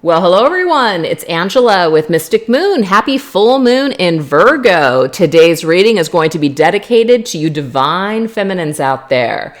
Well, hello everyone. It's Angela with Mystic Moon. Happy full moon in Virgo. Today's reading is going to be dedicated to you divine feminines out there.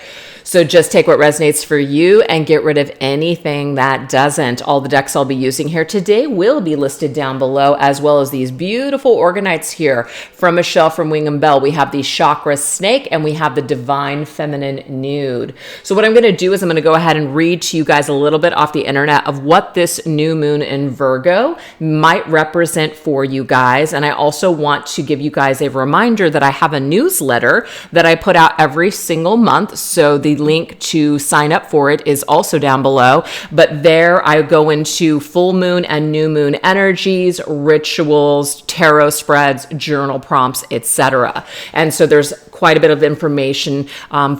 So just take what resonates for you and get rid of anything that doesn't. All the decks I'll be using here today will be listed down below, as well as these beautiful Orgonites here from Michele from Wing and Bell. We have the Chakra Snake and we have the Divine Feminine Nude. So what I'm going to do is I'm going to go ahead and read to you guys a little bit off the internet of what this new moon in Virgo might represent for you guys. And I also want to give you guys a reminder that I have a newsletter that I put out every single month. So the link to sign up for it is also down below, but there I go into full moon and new moon energies, rituals, tarot spreads, journal prompts, etc. And so there's quite a bit of information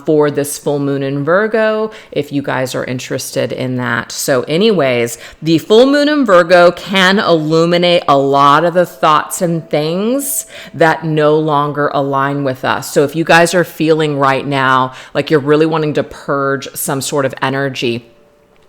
for this full moon in Virgo if you guys are interested in that. So anyways, the full moon in Virgo can illuminate a lot of the thoughts and things that no longer align with us. So if you guys are feeling right now like you're really wanting to purge some sort of energy,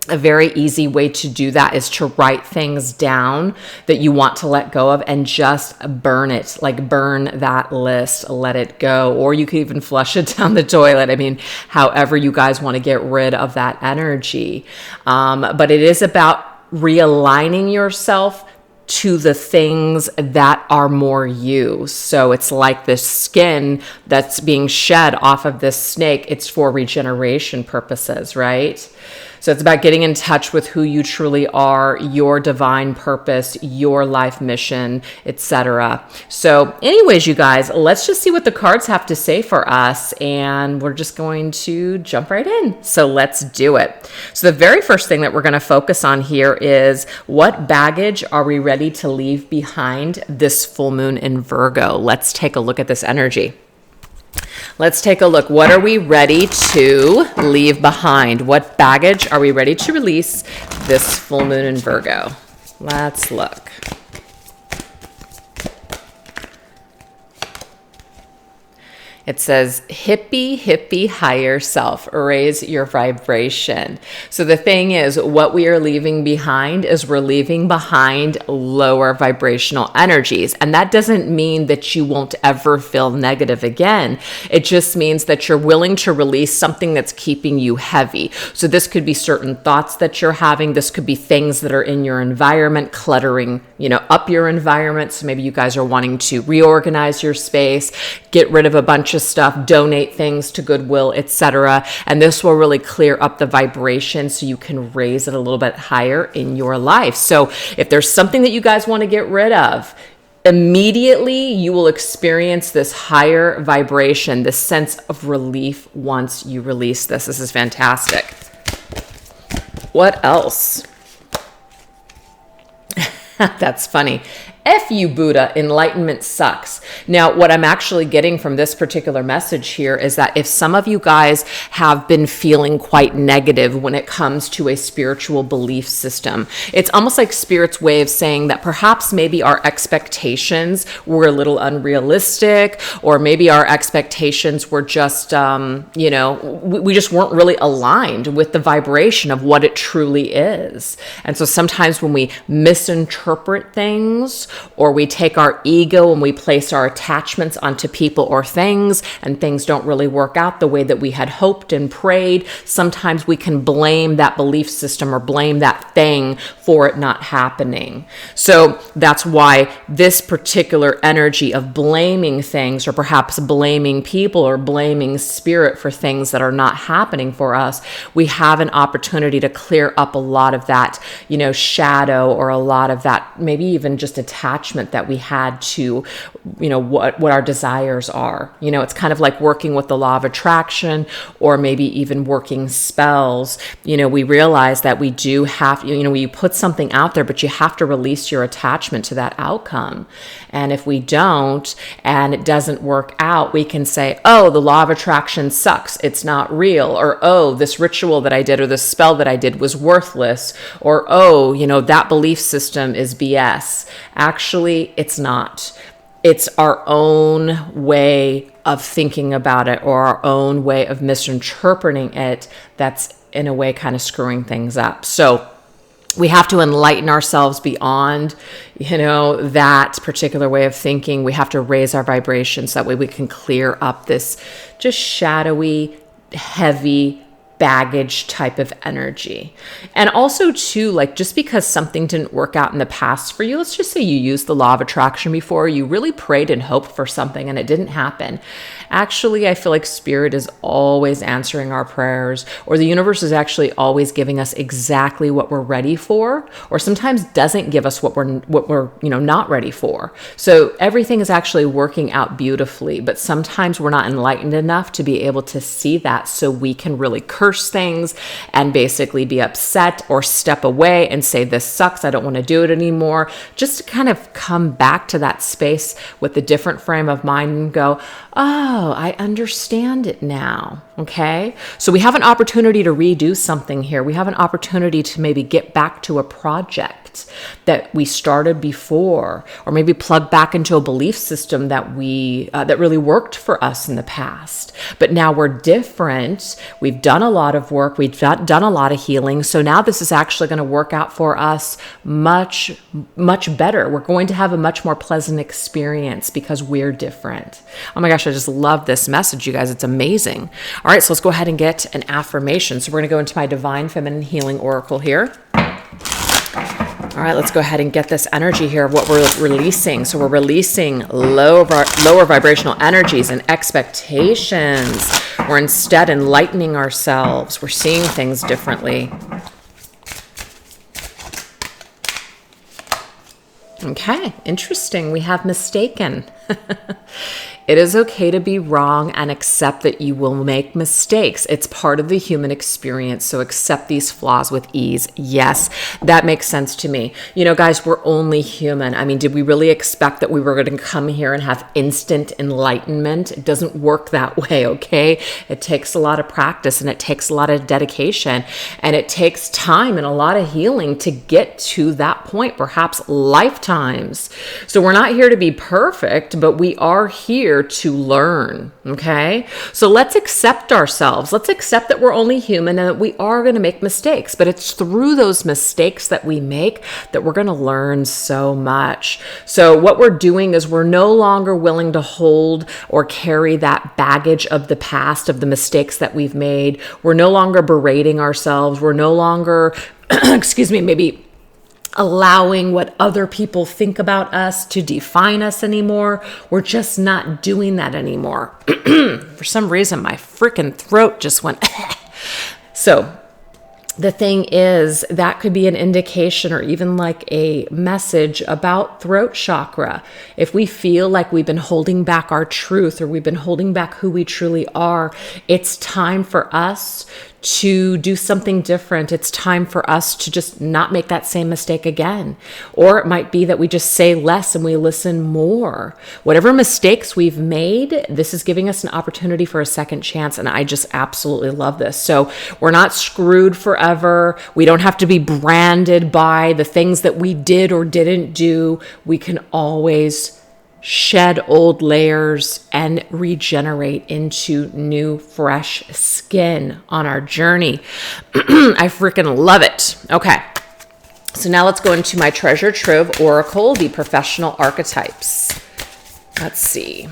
a very easy way to do that is to write things down that you want to let go of and just burn it, like burn that list, let it go. Or you could even flush it down the toilet. I mean, however you guys want to get rid of that energy. But it is about realigning yourself to the things that are more you. So it's like this skin that's being shed off of this snake. It's for regeneration purposes, right? So it's about getting in touch with who you truly are, your divine purpose, your life mission, etc. So anyways, you guys, let's just see what the cards have to say for us. And we're just going to jump right in. So let's do it. So the very first thing that we're going to focus on here is what baggage are we ready to leave behind this full moon in Virgo? Let's take a look at this energy. Let's take a look. What are we ready to leave behind? What baggage are we ready to release this full moon in Virgo? Let's look. It says, hippie, hippie, higher self, raise your vibration. So the thing is, what we are leaving behind is we're leaving behind lower vibrational energies. And that doesn't mean that you won't ever feel negative again. It just means that you're willing to release something that's keeping you heavy. So this could be certain thoughts that you're having. This could be things that are in your environment, cluttering, up your environment. So maybe you guys are wanting to reorganize your space, get rid of a bunch of stuff, donate things to Goodwill, etc. And this will really clear up the vibration so you can raise it a little bit higher in your life. So if there's something that you guys want to get rid of, immediately you will experience this higher vibration, this sense of relief once you release this. This is fantastic. What else? That's funny. F you, Buddha, enlightenment sucks. Now, what I'm actually getting from this particular message here is that if some of you guys have been feeling quite negative when it comes to a spiritual belief system, it's almost like Spirit's way of saying that perhaps maybe our expectations were a little unrealistic, or maybe our expectations were just, we just weren't really aligned with the vibration of what it truly is. And so sometimes when we misinterpret things, or we take our ego and we place our attachments onto people or things, and things don't really work out the way that we had hoped and prayed, sometimes we can blame that belief system or blame that thing for it not happening. So that's why this particular energy of blaming things, or perhaps blaming people or blaming spirit for things that are not happening for us, we have an opportunity to clear up a lot of that, shadow, or a lot of that, maybe even just attachment that we had to, what our desires are. It's kind of like working with the law of attraction, or maybe even working spells. We realize that we do have, you put something out there, but you have to release your attachment to that outcome. And if we don't, and it doesn't work out, we can say, oh, the law of attraction sucks, it's not real. Or, oh, this ritual that I did, or this spell that I did was worthless. Or, oh, that belief system is BS. Actually, it's not. It's our own way of thinking about it, or our own way of misinterpreting it, that's in a way kind of screwing things up. So we have to enlighten ourselves beyond, that particular way of thinking. We have to raise our vibrations. That way we can clear up this just shadowy, heavy baggage type of energy. And also too, like, just because something didn't work out in the past for you, let's just say you used the law of attraction before, you really prayed and hoped for something and it didn't happen. Actually, I feel like spirit is always answering our prayers, or the universe is actually always giving us exactly what we're ready for, or sometimes doesn't give us what we're not ready for. So everything is actually working out beautifully, but sometimes we're not enlightened enough to be able to see that, so we can really curse things and basically be upset or step away and say, this sucks, I don't want to do it anymore. Just to kind of come back to that space with a different frame of mind and go, oh, I understand it now. Okay. So we have an opportunity to redo something here. We have an opportunity to maybe get back to a project that we started before, or maybe plug back into a belief system that that really worked for us in the past. But now we're different. We've done a lot of work. We've done a lot of healing. So now this is actually going to work out for us much, much better. We're going to have a much more pleasant experience because we're different. Oh my gosh, I just love this message, you guys. It's amazing. All right, so let's go ahead and get an affirmation. So we're going to go into my Divine Feminine Healing Oracle here. All right, let's go ahead and get this energy here of what we're releasing. So we're releasing lower vibrational energies and expectations. We're instead enlightening ourselves. We're seeing things differently. Okay, interesting. We have mistaken. It is okay to be wrong and accept that you will make mistakes. It's part of the human experience. So accept these flaws with ease. Yes, that makes sense to me. Guys, we're only human. I mean, did we really expect that we were going to come here and have instant enlightenment? It doesn't work that way, okay? It takes a lot of practice, and it takes a lot of dedication, and it takes time and a lot of healing to get to that point, perhaps lifetimes. So we're not here to be perfect, but we are here to learn, okay? So let's accept ourselves. Let's accept that we're only human and that we are going to make mistakes, but it's through those mistakes that we make that we're going to learn so much. So what we're doing is we're no longer willing to hold or carry that baggage of the past, of the mistakes that we've made. We're no longer berating ourselves. We're no longer, maybe allowing what other people think about us to define us anymore. We're just not doing that anymore. For some reason, my freaking throat just went. So the thing is, that could be an indication or even like a message about throat chakra. If we feel like we've been holding back our truth, or we've been holding back who we truly are, it's time for us to do something different. It's time for us to just not make that same mistake again. Or it might be that we just say less and we listen more. Whatever mistakes we've made, this is giving us an opportunity for a second chance. And I just absolutely love this. So we're not screwed forever. We don't have to be branded by the things that we did or didn't do. We can always shed old layers and regenerate into new, fresh skin on our journey. I freaking love it. Okay. So now let's go into my Treasure Trove Oracle, the professional archetypes. Let's see.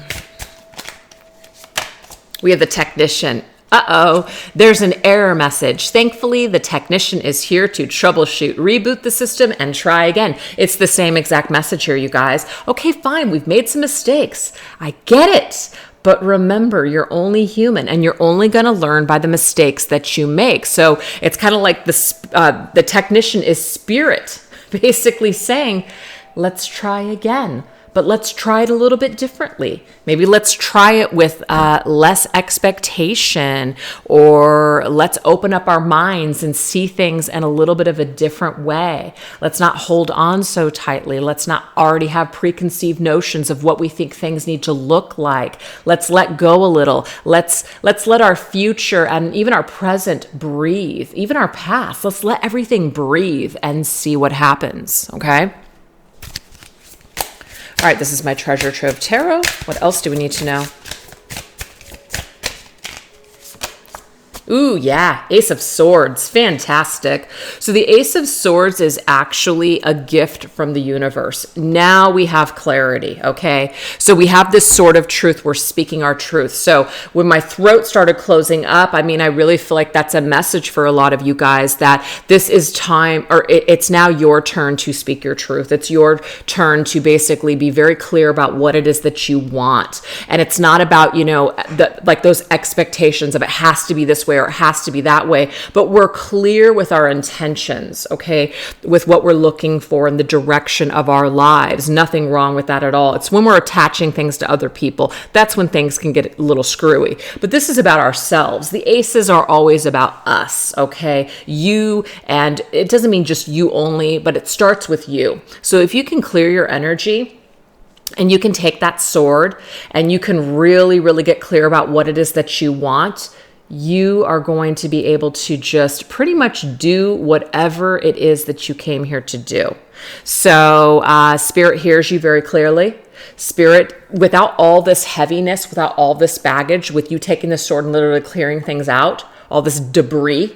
We have the technician. Uh-oh, there's an error message. Thankfully, the technician is here to troubleshoot, reboot the system, and try again. It's the same exact message here, you guys. Okay, fine, we've made some mistakes. I get it. But remember, you're only human, and you're only going to learn by the mistakes that you make. So it's kind of like the technician is spirit, basically saying, let's try again. But let's try it a little bit differently. Maybe let's try it with less expectation, or let's open up our minds and see things in a little bit of a different way. Let's not hold on so tightly. Let's not already have preconceived notions of what we think things need to look like. Let's let go a little. Let's let our future and even our present breathe, even our past. Let's let everything breathe and see what happens, okay? All right, this is my Treasure Trove Tarot. What else do we need to know? Ooh, yeah. Ace of Swords. Fantastic. So the Ace of Swords is actually a gift from the universe. Now we have clarity, okay? So we have this sword of truth. We're speaking our truth. So when my throat started closing up, I mean, I really feel like that's a message for a lot of you guys that this is time, or it's now your turn to speak your truth. It's your turn to basically be very clear about what it is that you want. And it's not about, like those expectations of it has to be this way or it has to be that way, but we're clear with our intentions, okay, with what we're looking for in the direction of our lives. Nothing wrong with that at all. It's when we're attaching things to other people, that's when things can get a little screwy. But this is about ourselves. The aces are always about us, okay? You, and it doesn't mean just you only, but it starts with you. So if you can clear your energy, and you can take that sword and you can really, really get clear about what it is that you want, you are going to be able to just pretty much do whatever it is that you came here to do. So Spirit hears you very clearly. Spirit, without all this heaviness, without all this baggage, with you taking the sword and literally clearing things out, all this debris,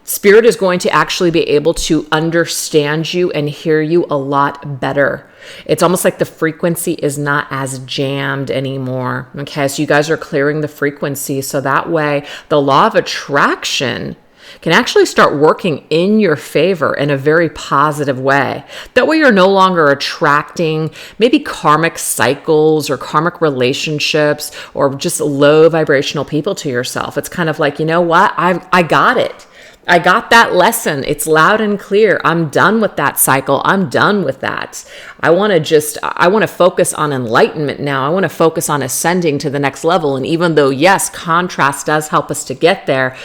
Spirit is going to actually be able to understand you and hear you a lot better. It's almost like the frequency is not as jammed anymore. Okay, so you guys are clearing the frequency. So that way, the law of attraction can actually start working in your favor in a very positive way. That way you're no longer attracting maybe karmic cycles or karmic relationships or just low vibrational people to yourself. It's kind of like, you know what? I got it. I got that lesson. It's loud and clear. I'm done with that cycle. I'm done with that. I want to focus on enlightenment now. I want to focus on ascending to the next level. And even though, yes, contrast does help us to get there,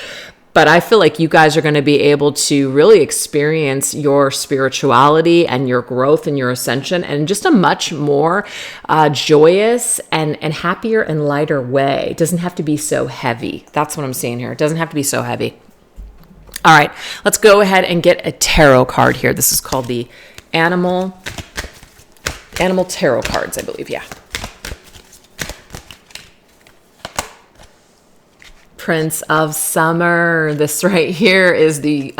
but I feel like you guys are going to be able to really experience your spirituality and your growth and your ascension in just a much more joyous and happier and lighter way. It doesn't have to be so heavy. That's what I'm seeing here. It doesn't have to be so heavy. All right, let's go ahead and get a tarot card here. This is called the Animal Tarot cards, I believe. Yeah. Prince of Summer. This right here is the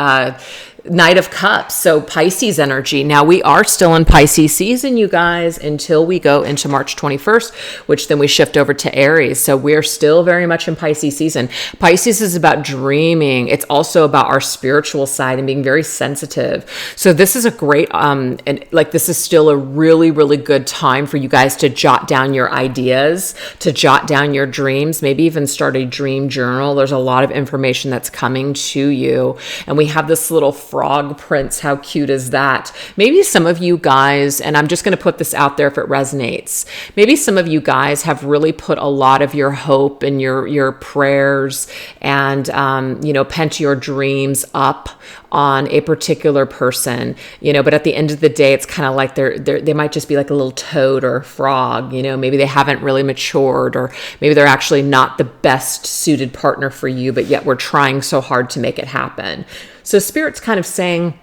Knight of Cups, so Pisces energy. Now we are still in Pisces season, you guys, until we go into March 21st, which then we shift over to Aries. So we're still very much in Pisces season. Pisces is about dreaming. It's also about our spiritual side and being very sensitive. So this is a great, and like this is still a really, really good time for you guys to jot down your ideas, to jot down your dreams, maybe even start a dream journal. There's a lot of information that's coming to you. And we have this little frog prince. How cute is that? Maybe some of you guys, and I'm just going to put this out there if it resonates, maybe some of you guys have really put a lot of your hope and your prayers and, pent your dreams up on a particular person, but at the end of the day, it's kind of like they might just be like a little toad or a frog, maybe they haven't really matured, or maybe they're actually not the best suited partner for you, but yet we're trying so hard to make it happen. So Spirit's kind of saying,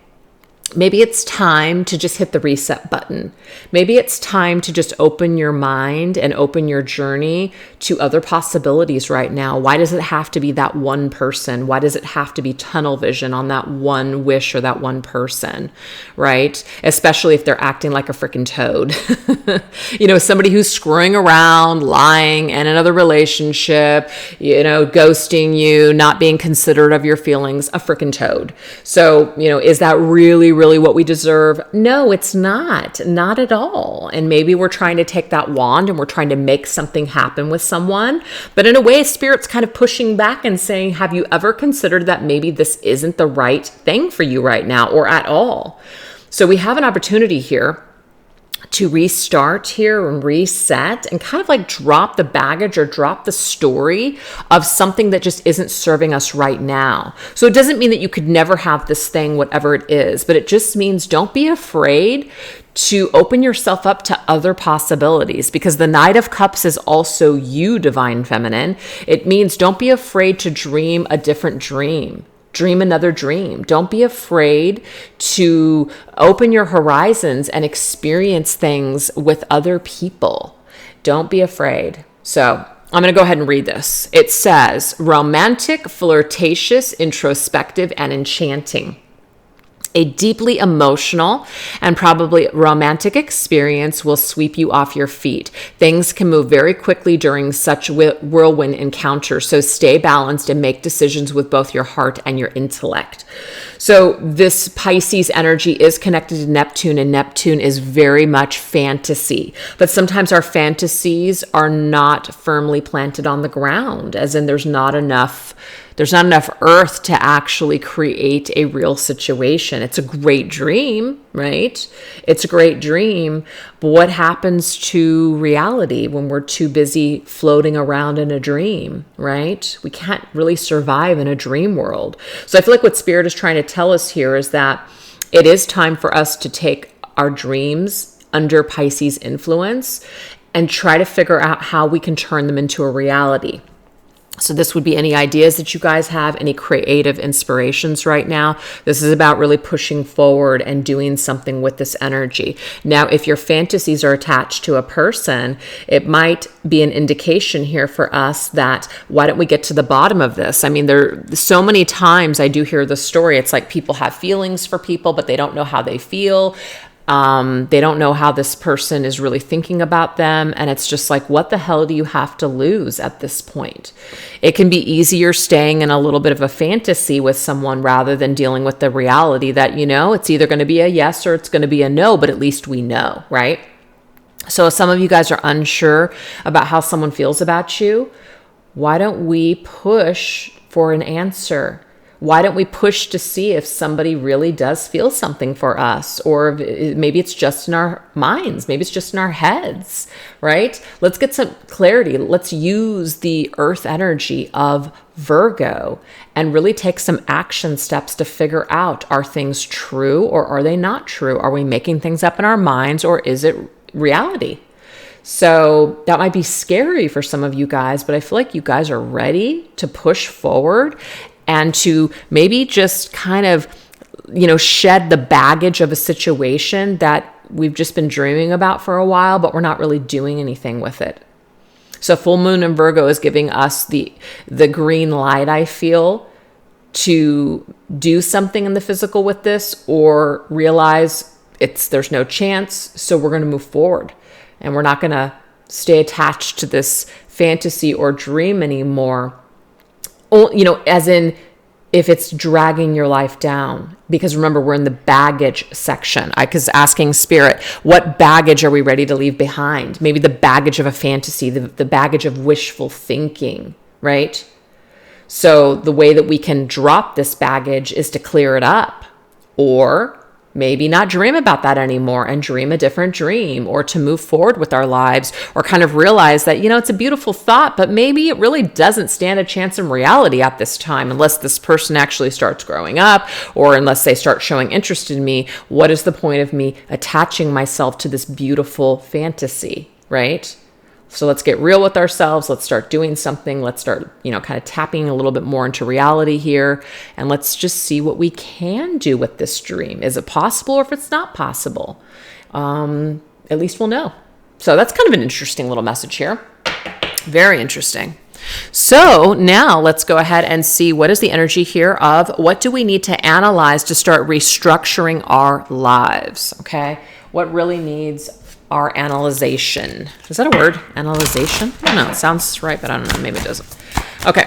maybe it's time to just hit the reset button. Maybe it's time to just open your mind and open your journey to other possibilities right now. Why does it have to be that one person? Why does it have to be tunnel vision on that one wish or that one person, right? Especially if they're acting like a freaking toad. Somebody who's screwing around, lying in another relationship, ghosting you, not being considerate of your feelings, a freaking toad. So, is that really what we deserve? No, it's not at all. And maybe we're trying to take that wand and we're trying to make something happen with someone. But in a way, Spirit's kind of pushing back and saying, have you ever considered that maybe this isn't the right thing for you right now or at all? So we have an opportunity here to restart here and reset and kind of like drop the baggage or drop the story of something that just isn't serving us right now. So it doesn't mean that you could never have this thing, whatever it is, but it just means don't be afraid to open yourself up to other possibilities, because the Knight of Cups is also you, Divine Feminine. It means don't be afraid to dream a different dream. Dream another dream. Don't be afraid to open your horizons and experience things with other people. Don't be afraid. So I'm going to go ahead and read this. It says, romantic, flirtatious, introspective, and enchanting. A deeply emotional and probably romantic experience will sweep you off your feet. Things can move very quickly during such whirlwind encounters, so stay balanced and make decisions with both your heart and your intellect. So this Pisces energy is connected to Neptune, and Neptune is very much fantasy. But sometimes our fantasies are not firmly planted on the ground, as in there's not enough earth to actually create a real situation. It's a great dream, right? It's a great dream. But what happens to reality when we're too busy floating around in a dream, right? We can't really survive in a dream world. So I feel like what Spirit is trying to tell us here is that it is time for us to take our dreams under Pisces influence and try to figure out how we can turn them into a reality. So this would be any ideas that you guys have, any creative inspirations right now. This is about really pushing forward and doing something with this energy. Now, if your fantasies are attached to a person, it might be an indication here for us that why don't we get to the bottom of this? I mean, there so many times I do hear the story. It's like people have feelings for people, but they don't know how they feel. They don't know how this person is really thinking about them. And it's just like, what the hell do you have to lose at this point? It can be easier staying in a little bit of a fantasy with someone rather than dealing with the reality that, it's either going to be a yes or it's going to be a no, but at least we know, right? So if some of you guys are unsure about how someone feels about you, why don't we push for an answer? Why don't we push to see if somebody really does feel something for us? Or maybe it's just in our minds. Maybe it's just in our heads, right? Let's get some clarity. Let's use the earth energy of Virgo and really take some action steps to figure out, are things true or are they not true? Are we making things up in our minds or is it reality? So that might be scary for some of you guys, but I feel like you guys are ready to push forward and to maybe just kind of, shed the baggage of a situation that we've just been dreaming about for a while, but we're not really doing anything with it. So full moon in Virgo is giving us the green light, I feel, to do something in the physical with this or realize there's no chance. So we're going to move forward and we're not going to stay attached to this fantasy or dream anymore. As in if it's dragging your life down, because remember, we're in the baggage section. I was asking Spirit, what baggage are we ready to leave behind? Maybe the baggage of a fantasy, the baggage of wishful thinking, right? So the way that we can drop this baggage is to clear it up, or maybe not dream about that anymore and dream a different dream, or to move forward with our lives, or kind of realize that, it's a beautiful thought, but maybe it really doesn't stand a chance in reality at this time, unless this person actually starts growing up, or unless they start showing interest in me. What is the point of me attaching myself to this beautiful fantasy, right? So let's get real with ourselves. Let's start doing something. Let's start, kind of tapping a little bit more into reality here. And let's just see what we can do with this dream. Is it possible, or if it's not possible? At least we'll know. So that's kind of an interesting little message here. Very interesting. So now let's go ahead and see what is the energy here of what do we need to analyze to start restructuring our lives, okay? What really needs our analyzation. Is that a word? Analyzation? I don't know. It sounds right, but I don't know. Maybe it doesn't. Okay.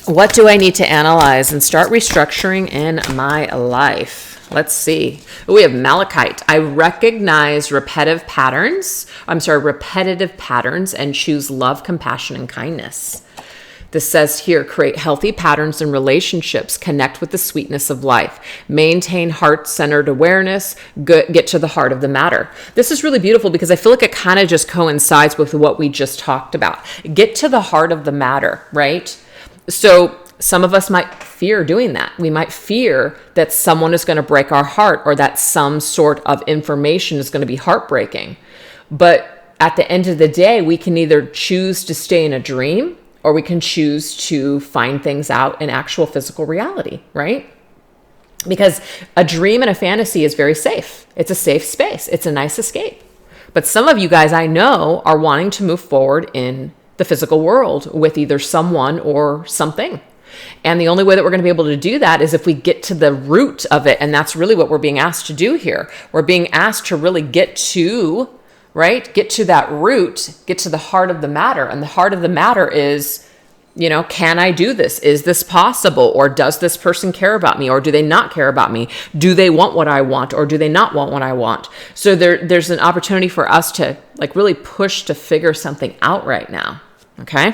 What do I need to analyze and start restructuring in my life? Let's see. We have Malachite. I recognize repetitive patterns and choose love, compassion, and kindness. This says here, create healthy patterns in relationships, connect with the sweetness of life, maintain heart-centered awareness, get to the heart of the matter. This is really beautiful because I feel like it kind of just coincides with what we just talked about. Get to the heart of the matter, right? So some of us might fear doing that. We might fear that someone is going to break our heart, or that some sort of information is going to be heartbreaking. But at the end of the day, we can either choose to stay in a dream, or we can choose to find things out in actual physical reality, right? Because a dream and a fantasy is very safe. It's a safe space. It's a nice escape. But some of you guys I know are wanting to move forward in the physical world with either someone or something. And the only way that we're going to be able to do that is if we get to the root of it. And that's really what we're being asked to do here. We're being asked to really get to, right? Get to that root, get to the heart of the matter. And the heart of the matter is, can I do this? Is this possible? Or does this person care about me? Or do they not care about me? Do they want what I want? Or do they not want what I want? So there's an opportunity for us to really push to figure something out right now. Okay.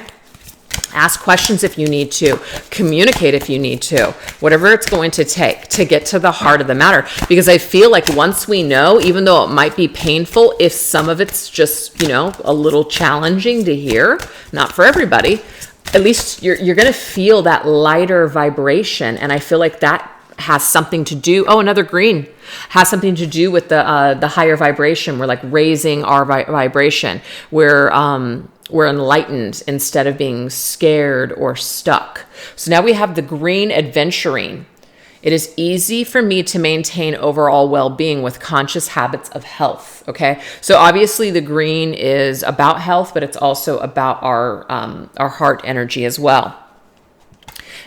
Ask questions if you need to, communicate if you need to, whatever it's going to take to get to the heart of the matter. Because I feel like once we know, even though it might be painful, if some of it's just, a little challenging to hear, not for everybody, at least you're going to feel that lighter vibration. And I feel like that has something to do, another green, has something to do with the higher vibration. We're raising our vibration. We're enlightened instead of being scared or stuck. So now we have the green, adventuring. It is easy for me to maintain overall well-being with conscious habits of health. Okay. So obviously the green is about health, but it's also about our heart energy as well.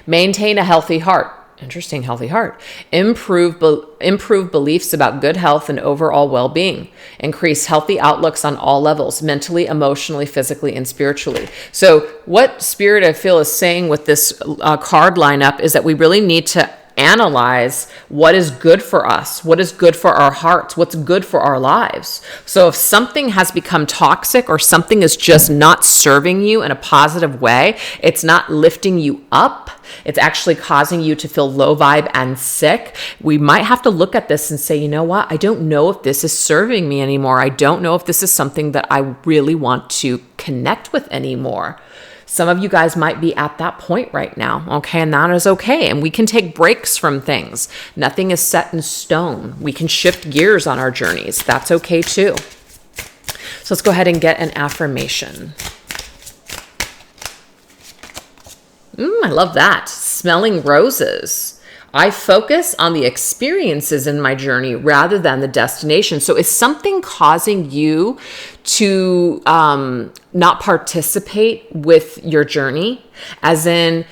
Maintain a healthy heart. Interesting, healthy heart. Improve beliefs about good health and overall well-being. Increase healthy outlooks on all levels, mentally, emotionally, physically, and spiritually. So what Spirit, I feel, is saying with this card lineup is that we really need to analyze what is good for us, what is good for our hearts, what's good for our lives. So if something has become toxic or something is just not serving you in a positive way, it's not lifting you up, it's actually causing you to feel low vibe and sick, we might have to look at this and say, you know what? I don't know if this is serving me anymore. I don't know if this is something that I really want to connect with anymore. Some of you guys might be at that point right now, okay? And that is okay. And we can take breaks from things. Nothing is set in stone. We can shift gears on our journeys. That's okay too. So let's go ahead and get an affirmation. I love that. Smelling roses. I focus on the experiences in my journey rather than the destination. So is something causing you to not participate with your journey? As in,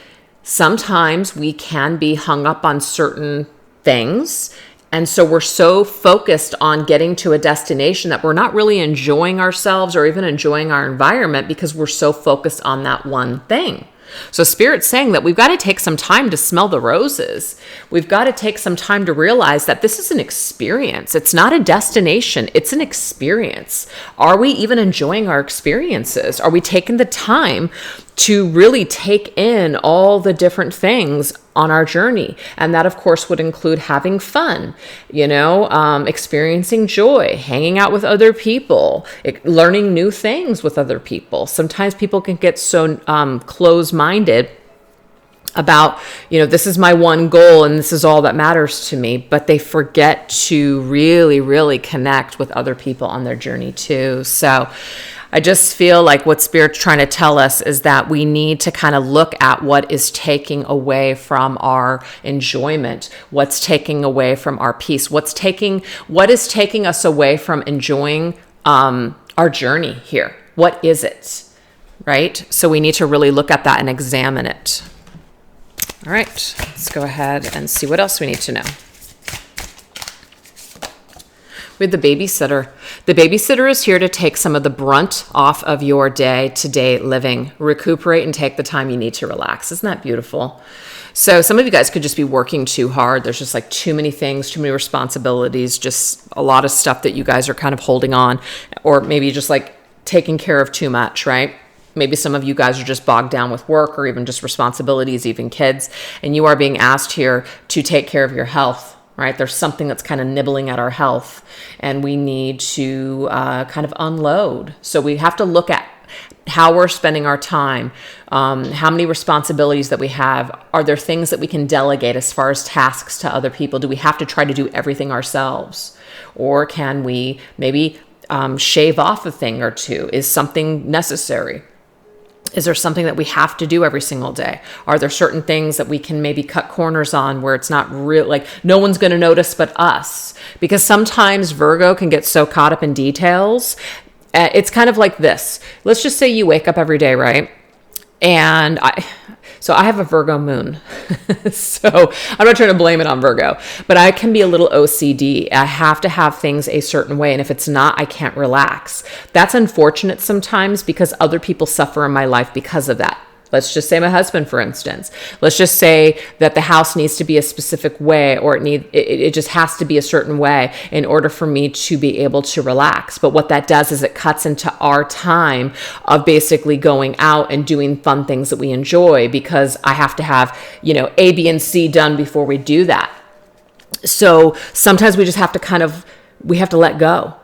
sometimes we can be hung up on certain things. And so we're so focused on getting to a destination that we're not really enjoying ourselves or even enjoying our environment because we're so focused on that one thing. So Spirit's saying that we've got to take some time to smell the roses. We've got to take some time to realize that this is an experience. It's not a destination. It's an experience. Are we even enjoying our experiences? Are we taking the time to really take in all the different things on our journey? And that, of course, would include having fun, experiencing joy, hanging out with other people, learning new things with other people. Sometimes people can get so closed-minded about, this is my one goal and this is all that matters to me, but they forget to really, really connect with other people on their journey too. So I just feel like what Spirit's trying to tell us is that we need to kind of look at what is taking away from our enjoyment, what's taking away from our peace, what is taking us away from enjoying our journey here. What is it, right? So we need to really look at that and examine it. All right, let's go ahead and see what else we need to know. With the babysitter. The babysitter is here to take some of the brunt off of your day-to-day living. Recuperate and take the time you need to relax. Isn't that beautiful? So some of you guys could just be working too hard. There's just too many things, too many responsibilities, just a lot of stuff that you guys are kind of holding on, or maybe just taking care of too much, right? Maybe some of you guys are just bogged down with work or even just responsibilities, even kids, and you are being asked here to take care of your health. Right? There's something that's kind of nibbling at our health and we need to kind of unload. So we have to look at how we're spending our time, how many responsibilities that we have. Are there things that we can delegate as far as tasks to other people? Do we have to try to do everything ourselves? Or can we maybe shave off a thing or two? Is something necessary? Is there something that we have to do every single day? Are there certain things that we can maybe cut corners on where it's not real, no one's going to notice but us? Because sometimes Virgo can get so caught up in details It's kind of like this. Let's just say you wake up every day, right? And I have a Virgo moon. So I'm not trying to blame it on Virgo, but I can be a little OCD. I have to have things a certain way. And if it's not, I can't relax. That's unfortunate sometimes because other people suffer in my life because of that. Let's just say my husband, for instance. Let's just say that the house needs to be a specific way, or it just has to be a certain way in order for me to be able to relax. But what that does is it cuts into our time of basically going out and doing fun things that we enjoy, because I have to have, A, B, and C done before we do that. So sometimes we just have to we have to let go.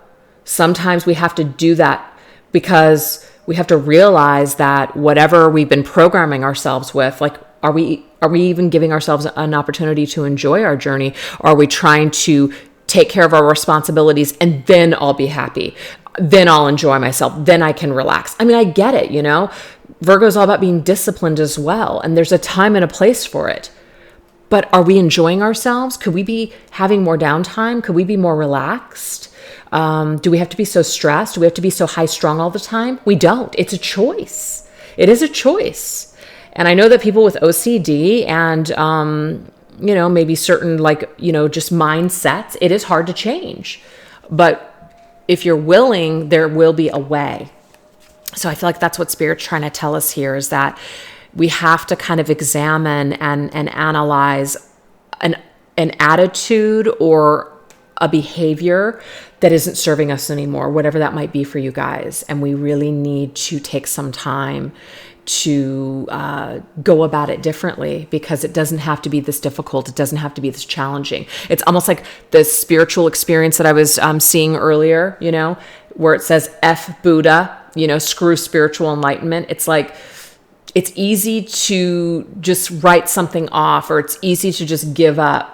Sometimes we have to do that because we have to realize that whatever we've been programming ourselves with, like, are we even giving ourselves an opportunity to enjoy our journey? Or are we trying to take care of our responsibilities and then I'll be happy? Then I'll enjoy myself. Then I can relax. I mean, I get it, Virgo is all about being disciplined as well. And there's a time and a place for it. But are we enjoying ourselves? Could we be having more downtime? Could we be more relaxed? Do we have to be so stressed? Do we have to be so high strung all the time? We don't. It's a choice. It is a choice. And I know that people with OCD and, maybe certain just mindsets, it is hard to change. But if you're willing, there will be a way. So I feel like that's what Spirit's trying to tell us here, is that we have to kind of examine and analyze an attitude or a behavior that isn't serving us anymore, whatever that might be for you guys. And we really need to take some time to go about it differently, because it doesn't have to be this difficult. It doesn't have to be this challenging. It's almost like the spiritual experience that I was seeing earlier, where it says F Buddha, screw spiritual enlightenment. It's like, it's easy to just write something off, or it's easy to just give up.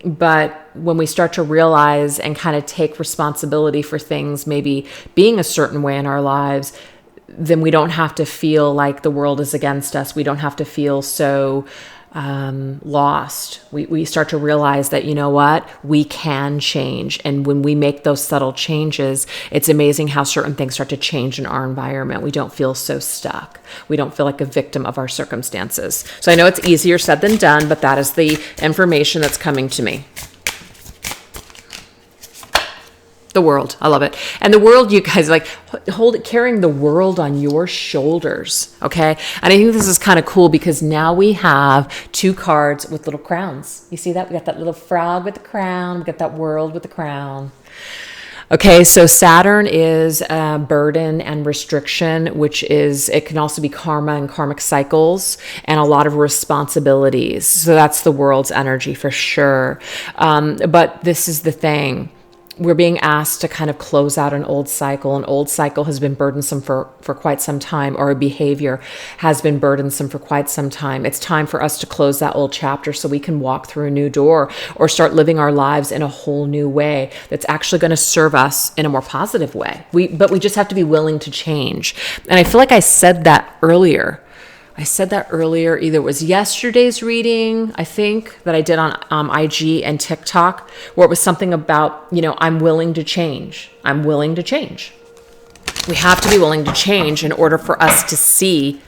But when we start to realize and kind of take responsibility for things maybe being a certain way in our lives, then we don't have to feel like the world is against us. We don't have to feel so lost. We start to realize that, we can change. And when we make those subtle changes, it's amazing how certain things start to change in our environment. We don't feel so stuck. We don't feel like a victim of our circumstances. So I know it's easier said than done, but that is the information that's coming to me. The world. I love it. And the world, you guys, carrying the world on your shoulders. Okay. And I think this is kind of cool, because now we have 2 cards with little crowns. You see that? We got that little frog with the crown. We got that world with the crown. Okay. So Saturn is burden and restriction, it can also be karma and karmic cycles and a lot of responsibilities. So that's the world's energy for sure. But this is the thing. We're being asked to kind of close out an old cycle. An old cycle has been burdensome for quite some time, or a behavior has been burdensome for quite some time. It's time for us to close that old chapter so we can walk through a new door, or start living our lives in a whole new way that's actually going to serve us in a more positive way. But we just have to be willing to change. And I feel like I said that earlier. Either it was yesterday's reading, I think, that I did on IG and TikTok, where it was something about, I'm willing to change. I'm willing to change. We have to be willing to change in order for us to see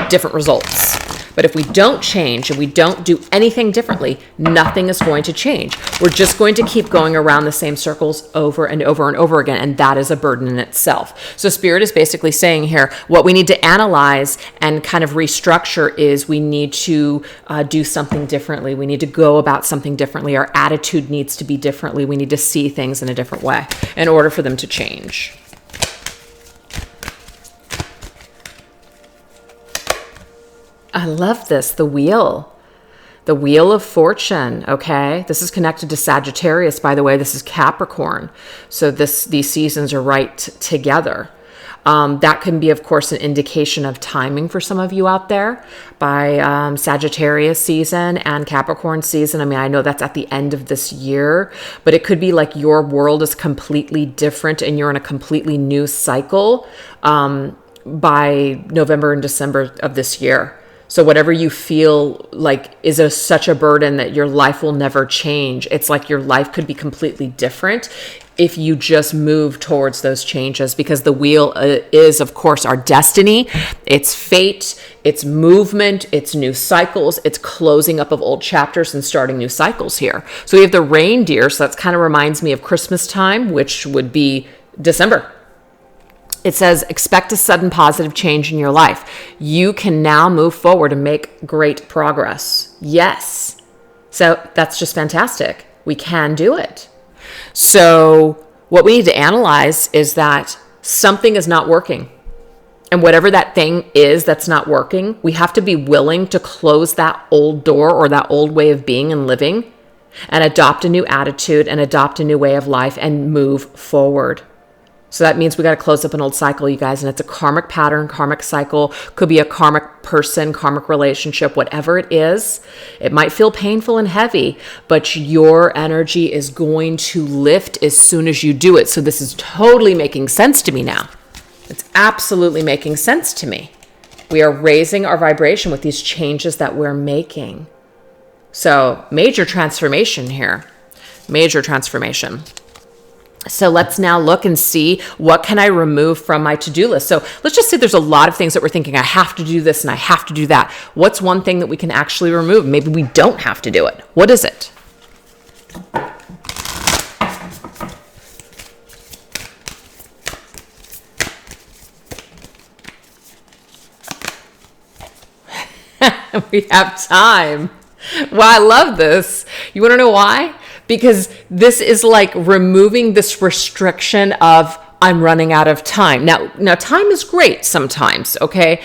different results. But if we don't change and we don't do anything differently, nothing is going to change. We're just going to keep going around the same circles over and over and over again. And that is a burden in itself. So Spirit is basically saying here, what we need to analyze and kind of restructure is we need to do something differently. We need to go about something differently. Our attitude needs to be differently. We need to see things in a different way in order for them to change. I love this. The wheel of fortune. Okay. This is connected to Sagittarius, by the way. This is Capricorn. So these seasons are right together. That can be, of course, an indication of timing for some of you out there by Sagittarius season and Capricorn season. I mean, I know that's at the end of this year, but it could be like your world is completely different and you're in a completely new cycle by November and December of this year. So whatever you feel like is such a burden that your life will never change, it's like your life could be completely different. if you just move towards those changes, because the wheel is, of course, our destiny. It's fate, it's movement, it's new cycles, it's closing up of old chapters and starting new cycles here. So we have the reindeer, so that kind of reminds me of Christmas time, which would be December. It says, expect a sudden positive change in your life. You can now move forward and make great progress. Yes. So that's just fantastic. We can do it. So what we need to analyze is that something is not working. And whatever that thing is that's not working, we have to be willing to close that old door or that old way of being and living and adopt a new attitude and adopt a new way of life and move forward. So that means we got to close up an old cycle, you guys, and it's a karmic pattern, karmic cycle, could be a karmic person, karmic relationship, whatever it is. It might feel painful and heavy, but your energy is going to lift as soon as you do it. So this is totally making sense to me now. It's absolutely making sense to me. We are raising our vibration with these changes that we're making. So major transformation here, major transformation. So let's now look and see, what can I remove from my to-do list? So let's just say there's a lot of things that we're thinking, I have to do this and I have to do that. What's one thing that we can actually remove? Maybe we don't have to do it. What is it? We have time. Well, I love this. You want to know why? Because this is like removing this restriction of I'm running out of time. Now time is great sometimes, okay?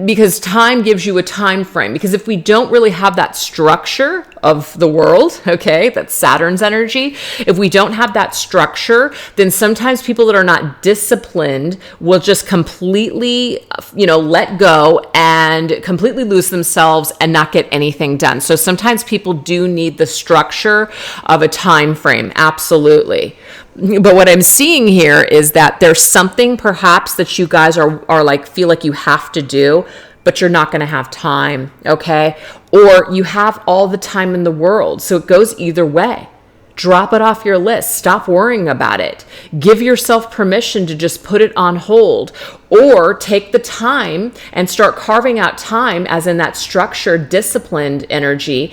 Because time gives you a time frame. Because if we don't really have that structure of the world, okay, that's Saturn's energy, if we don't have that structure, then sometimes people that are not disciplined will just completely, let go and completely lose themselves and not get anything done. So sometimes people do need the structure of a time frame, absolutely. But what I'm seeing here is that there's something perhaps that you guys are like, feel like you have to do, but you're not going to have time, okay? Or you have all the time in the world. So it goes either way. Drop it off your list. Stop worrying about it. Give yourself permission to just put it on hold, or take the time and start carving out time, as in that structured, disciplined energy,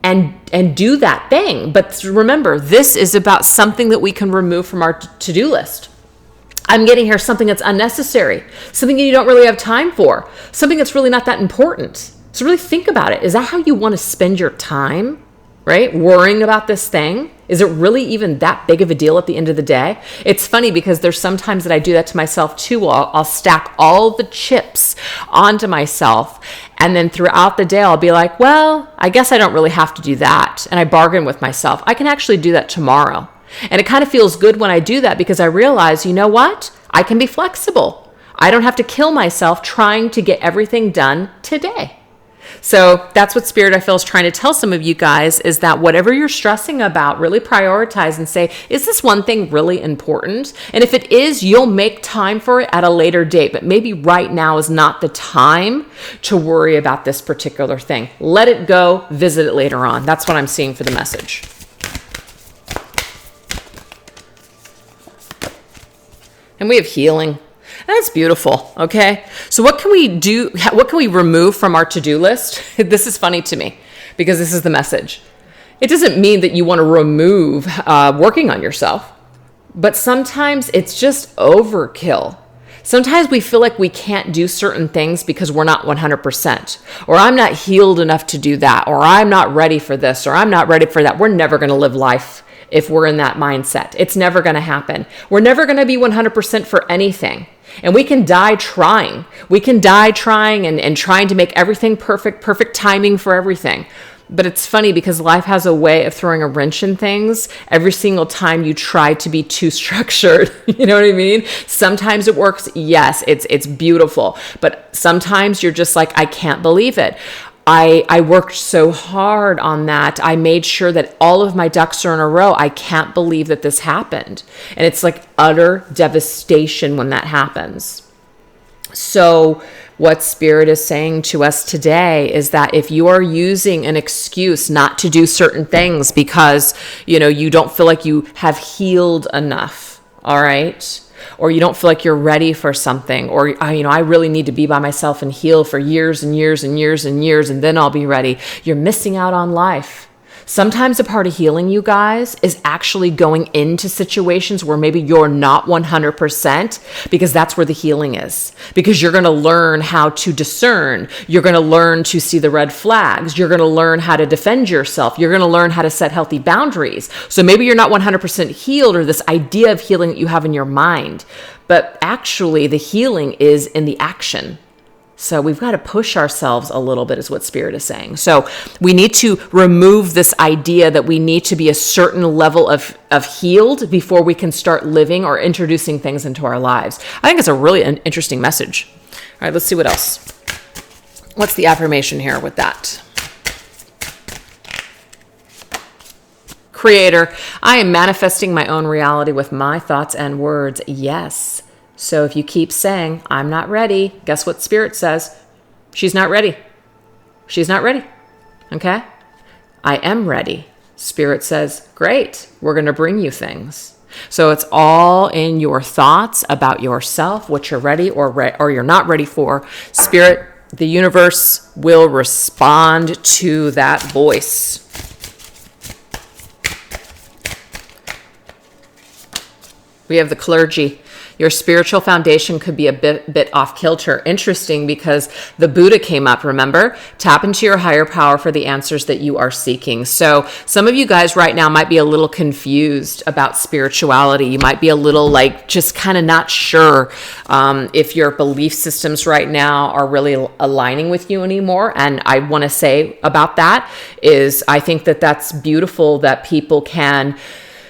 and do that thing. But remember, this is about something that we can remove from our to-do list. I'm getting here something that's unnecessary, something that you don't really have time for, something that's really not that important. So really think about it. Is that how you want to spend your time, right? Worrying about this thing? Is it really even that big of a deal at the end of the day? It's funny because there's sometimes that I do that to myself too. I'll stack all the chips onto myself, and then throughout the day I'll be like, well, I guess I don't really have to do that. And I bargain with myself. I can actually do that tomorrow. And it kind of feels good when I do that, because I realize, you know what? I can be flexible. I don't have to kill myself trying to get everything done today. So that's what Spirit, I feel, is trying to tell some of you guys, is that whatever you're stressing about, really prioritize and say, is this one thing really important? And if it is, you'll make time for it at a later date. But maybe right now is not the time to worry about this particular thing. Let it go, visit it later on. That's what I'm seeing for the message. And we have healing. That's beautiful. Okay. So what can we do? What can we remove from our to-do list? This is funny to me because this is the message. It doesn't mean that you want to remove working on yourself, but sometimes it's just overkill. Sometimes we feel like we can't do certain things because we're not 100%, or I'm not healed enough to do that, or I'm not ready for this, or I'm not ready for that. We're never going to live life if we're in that mindset. It's never going to happen. We're never going to be 100% for anything. And we can die trying. We can die trying and trying to make everything perfect timing for everything. But it's funny because life has a way of throwing a wrench in things every single time you try to be too structured. You know what I mean? Sometimes it works. Yes, it's beautiful. But sometimes you're just like, I can't believe it. I worked so hard on that. I made sure that all of my ducks are in a row. I can't believe that this happened. And it's like utter devastation when that happens. So what Spirit is saying to us today is that if you are using an excuse not to do certain things because, you don't feel like you have healed enough, all right? Or you don't feel like you're ready for something, or, I really need to be by myself and heal for years and years and years and years, and then I'll be ready. You're missing out on life. Sometimes a part of healing, you guys, is actually going into situations where maybe you're not 100%, because that's where the healing is. Because you're going to learn how to discern. You're going to learn to see the red flags. You're going to learn how to defend yourself. You're going to learn how to set healthy boundaries. So maybe you're not 100% healed, or this idea of healing that you have in your mind. But actually, the healing is in the action. So we've got to push ourselves a little bit, is what Spirit is saying. So we need to remove this idea that we need to be a certain level of healed before we can start living or introducing things into our lives. I think it's a really interesting message. All right, let's see what else. What's the affirmation here with that? Creator, I am manifesting my own reality with my thoughts and words. Yes. So if you keep saying, I'm not ready, guess what Spirit says? She's not ready. She's not ready. Okay? I am ready. Spirit says, great, we're going to bring you things. So it's all in your thoughts about yourself, what you're ready or you're not ready for. Spirit, the universe will respond to that voice. We have the clergy. Your spiritual foundation could be a bit off kilter. Interesting, because the Buddha came up, remember? Tap into your higher power for the answers that you are seeking. So some of you guys right now might be a little confused about spirituality. You might be a little just kind of not sure if your belief systems right now are really aligning with you anymore. And I want to say about that is I think that that's beautiful that people can,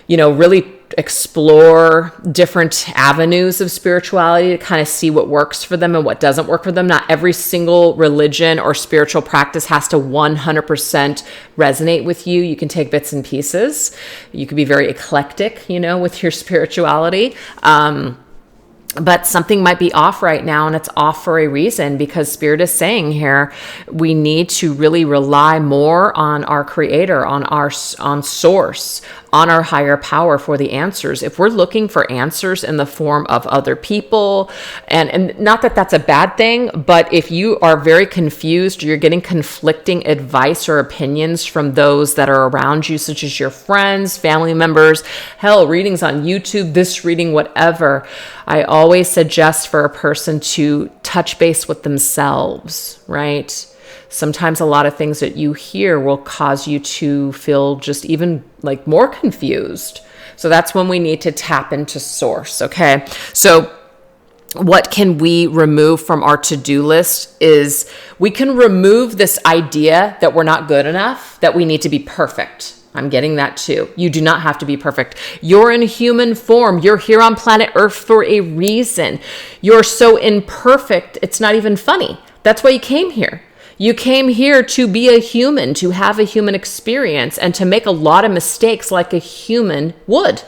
really explore different avenues of spirituality to kind of see what works for them and what doesn't work for them. Not every single religion or spiritual practice has to 100% resonate with you. You can take bits and pieces. You can be very eclectic, with your spirituality. But something might be off right now, and it's off for a reason, because Spirit is saying here, we need to really rely more on our Creator, on Source, on our higher power for the answers. If we're looking for answers in the form of other people, and not that that's a bad thing, but if you are very confused, or you're getting conflicting advice or opinions from those that are around you, such as your friends, family members, hell, readings on YouTube, this reading, whatever, I always suggest for a person to touch base with themselves, right? Sometimes a lot of things that you hear will cause you to feel just even more confused. So that's when we need to tap into Source, okay? So what can we remove from our to-do list is we can remove this idea that we're not good enough, that we need to be perfect. I'm getting that too. You do not have to be perfect. You're in human form. You're here on planet Earth for a reason. You're so imperfect, it's not even funny. That's why you came here. You came here to be a human, to have a human experience, and to make a lot of mistakes like a human would.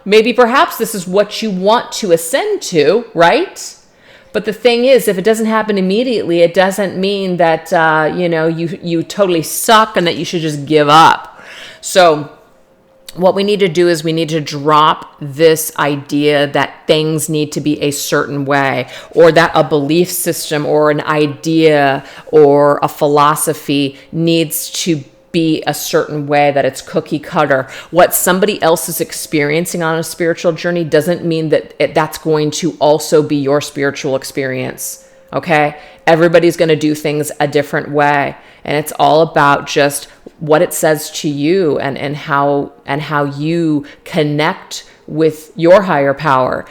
Maybe perhaps this is what you want to ascend to, right? But the thing is, if it doesn't happen immediately, it doesn't mean that, you totally suck and that you should just give up. So what we need to do is we need to drop this idea that things need to be a certain way, or that a belief system or an idea or a philosophy needs to be a certain way, that it's cookie cutter. What somebody else is experiencing on a spiritual journey doesn't mean that that's going to also be your spiritual experience. Okay? Everybody's going to do things a different way. And it's all about just what it says to you and how you connect with your higher power.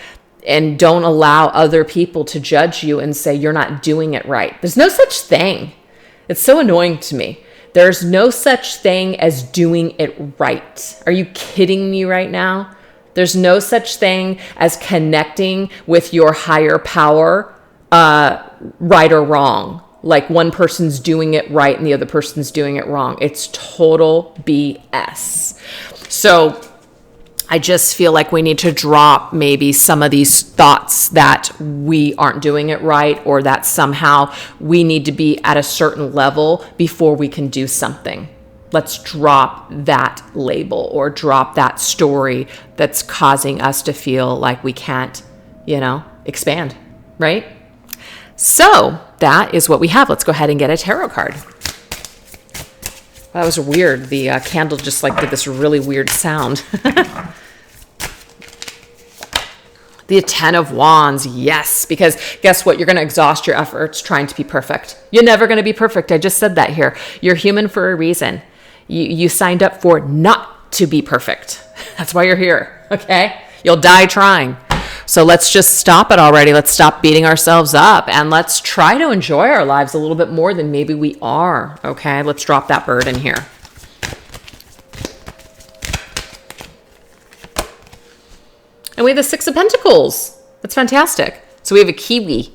And don't allow other people to judge you and say you're not doing it right. There's no such thing. It's so annoying to me. There's no such thing as doing it right. Are you kidding me right now? There's no such thing as connecting with your higher power, right or wrong. Like one person's doing it right and the other person's doing it wrong. It's total BS. So I just feel like we need to drop maybe some of these thoughts that we aren't doing it right, or that somehow we need to be at a certain level before we can do something. Let's drop that label or drop that story that's causing us to feel like we can't, expand, right? So that is what we have. Let's go ahead and get a tarot card. That was weird. The candle just did this really weird sound. The 10 of Wands, yes, because guess what? You're going to exhaust your efforts trying to be perfect. You're never going to be perfect. I just said that here. You're human for a reason. You signed up for not to be perfect. That's why you're here, okay? You'll die trying. So let's just stop it already. Let's stop beating ourselves up, and let's try to enjoy our lives a little bit more than maybe we are, okay? Let's drop that burden here. And we have the 6 of Pentacles. That's fantastic. So we have a kiwi.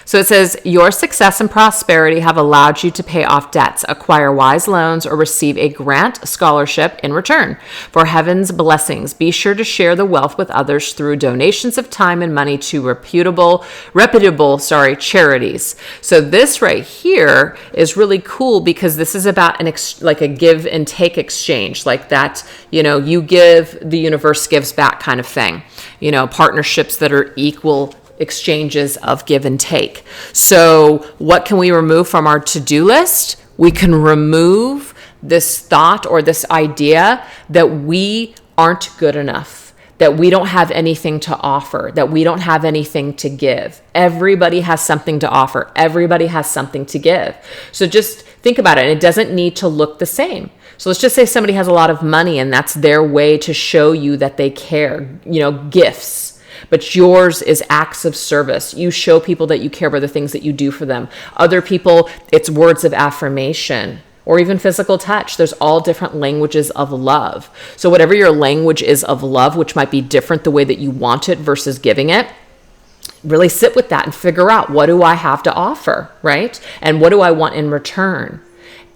So it says, your success and prosperity have allowed you to pay off debts, acquire wise loans, or receive a grant scholarship in return for heaven's blessings. Be sure to share the wealth with others through donations of time and money to reputable charities. So this right here is really cool because this is about a give and take exchange, like that, you give, the universe gives back kind of thing, partnerships that are equal exchanges of give and take. So what can we remove from our to-do list? We can remove this thought or this idea that we aren't good enough, that we don't have anything to offer, that we don't have anything to give. Everybody has something to offer. Everybody has something to give. So just think about it. It doesn't need to look the same. So let's just say somebody has a lot of money and that's their way to show you that they care, gifts. But yours is acts of service. You show people that you care about the things that you do for them. Other people, it's words of affirmation or even physical touch. There's all different languages of love. So whatever your language is of love, which might be different the way that you want it versus giving it, really sit with that and figure out, what do I have to offer, right? And what do I want in return?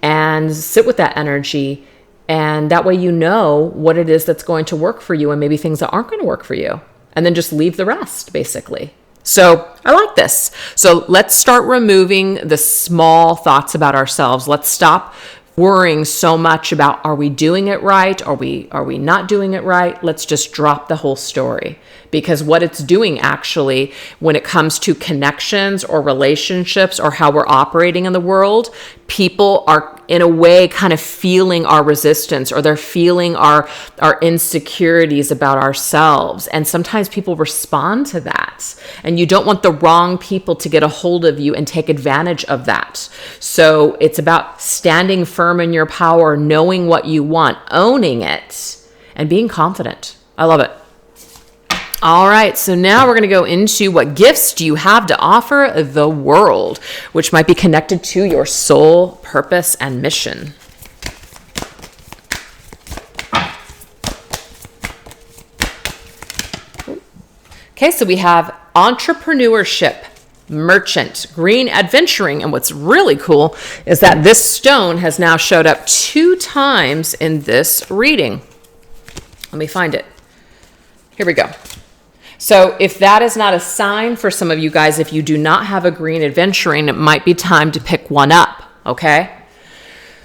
And sit with that energy. And that way you know what it is that's going to work for you and maybe things that aren't going to work for you. And then just leave the rest, basically. So I like this. So let's start removing the small thoughts about ourselves. Let's stop worrying so much about, are we doing it right? Are we not doing it right? Let's just drop the whole story. Because what it's doing actually, when it comes to connections or relationships or how we're operating in the world, people are in a way kind of feeling our resistance, or they're feeling our insecurities about ourselves. And sometimes people respond to that. And you don't want the wrong people to get a hold of you and take advantage of that. So it's about standing firm in your power, knowing what you want, owning it, and being confident. I love it. All right, so now we're going to go into what gifts do you have to offer the world, which might be connected to your soul, purpose, and mission. Okay, so we have entrepreneurship, merchant, green, adventuring, and what's really cool is that this stone has now showed up 2 times in this reading. Let me find it. Here we go. So if that is not a sign for some of you guys, if you do not have a green adventuring, it might be time to pick one up, okay?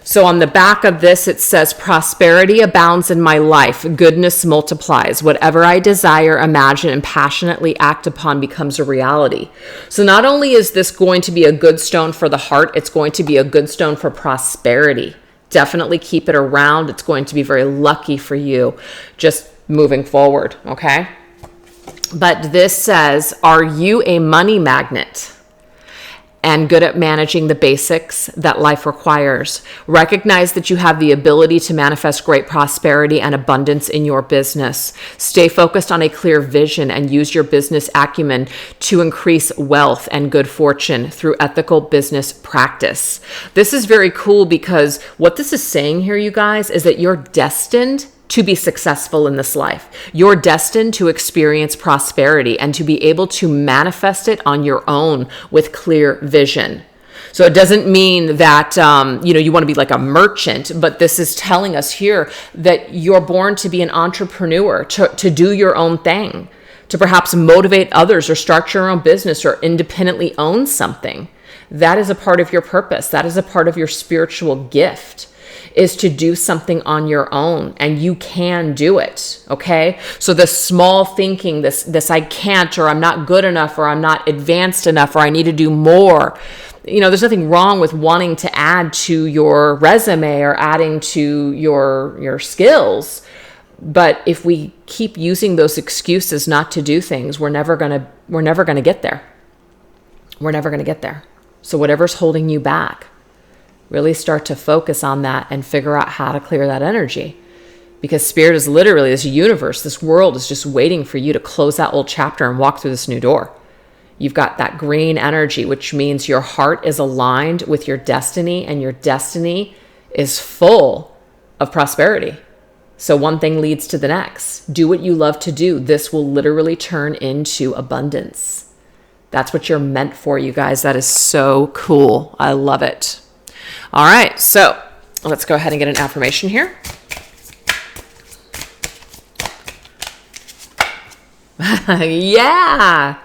So on the back of this, it says, prosperity abounds in my life. Goodness multiplies. Whatever I desire, imagine, and passionately act upon becomes a reality. So not only is this going to be a good stone for the heart, it's going to be a good stone for prosperity. Definitely keep it around. It's going to be very lucky for you just moving forward, okay? But this says, are you a money magnet and good at managing the basics that life requires? Recognize that you have the ability to manifest great prosperity and abundance in your business. Stay focused on a clear vision and use your business acumen to increase wealth and good fortune through ethical business practice. This is very cool because what this is saying here, you guys, is that you're destined to be successful in this life. You're destined to experience prosperity and to be able to manifest it on your own with clear vision. So it doesn't mean that, you want to be like a merchant, but this is telling us here that you're born to be an entrepreneur, to do your own thing, to perhaps motivate others or start your own business or independently own something. That is a part of your purpose. That is a part of your spiritual gift, is to do something on your own, and you can do it. Okay. So the small thinking, this I can't, or I'm not good enough, or I'm not advanced enough, or I need to do more. There's nothing wrong with wanting to add to your resume or adding to your skills. But if we keep using those excuses not to do things, we're never going to get there. We're never going to get there. So whatever's holding you back, really start to focus on that and figure out how to clear that energy. Because spirit is literally, this universe, this world is just waiting for you to close that old chapter and walk through this new door. You've got that green energy, which means your heart is aligned with your destiny, and your destiny is full of prosperity. So one thing leads to the next. Do what you love to do. This will literally turn into abundance. That's what you're meant for, you guys. That is so cool. I love it. All right, so let's go ahead and get an affirmation here. Yeah.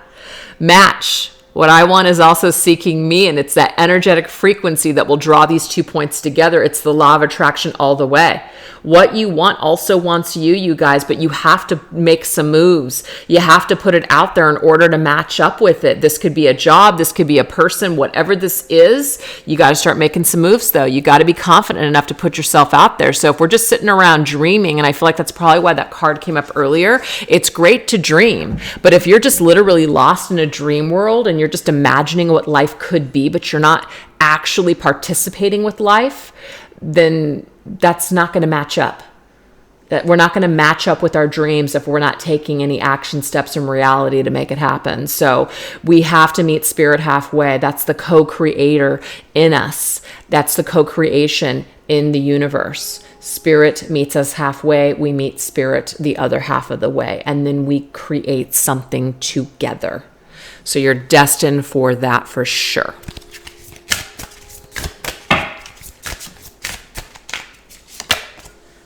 Match. What I want is also seeking me, and it's that energetic frequency that will draw these 2 points together. It's the law of attraction all the way. What you want also wants you guys, but you have to make some moves. You have to put it out there in order to match up with it. This could be a job, this could be a person, whatever this is, you got to start making some moves though. You got to be confident enough to put yourself out there. So if we're just sitting around dreaming, and I feel like that's probably why that card came up earlier, it's great to dream. But if you're just literally lost in a dream world and you're just imagining what life could be, but you're not actually participating with life, then that's not going to match up. That we're not going to match up with our dreams if we're not taking any action steps in reality to make it happen. So we have to meet spirit halfway. That's the co-creator in us. That's the co-creation in the universe. Spirit meets us halfway. We meet spirit the other half of the way. And then we create something together. So you're destined for that for sure.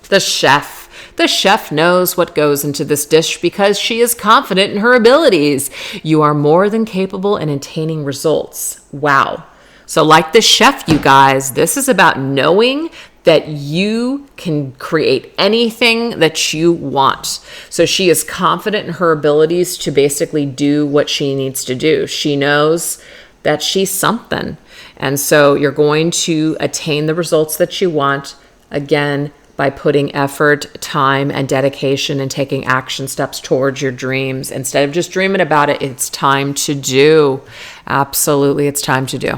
The chef. The chef knows what goes into this dish because she is confident in her abilities. You are more than capable in attaining results. Wow. So like the chef, you guys, this is about knowing that you can create anything that you want. So she is confident in her abilities to basically do what she needs to do. She knows that she's something. And so you're going to attain the results that you want, again, by putting effort, time, and dedication and taking action steps towards your dreams. Instead of just dreaming about it, it's time to do. Absolutely, it's time to do.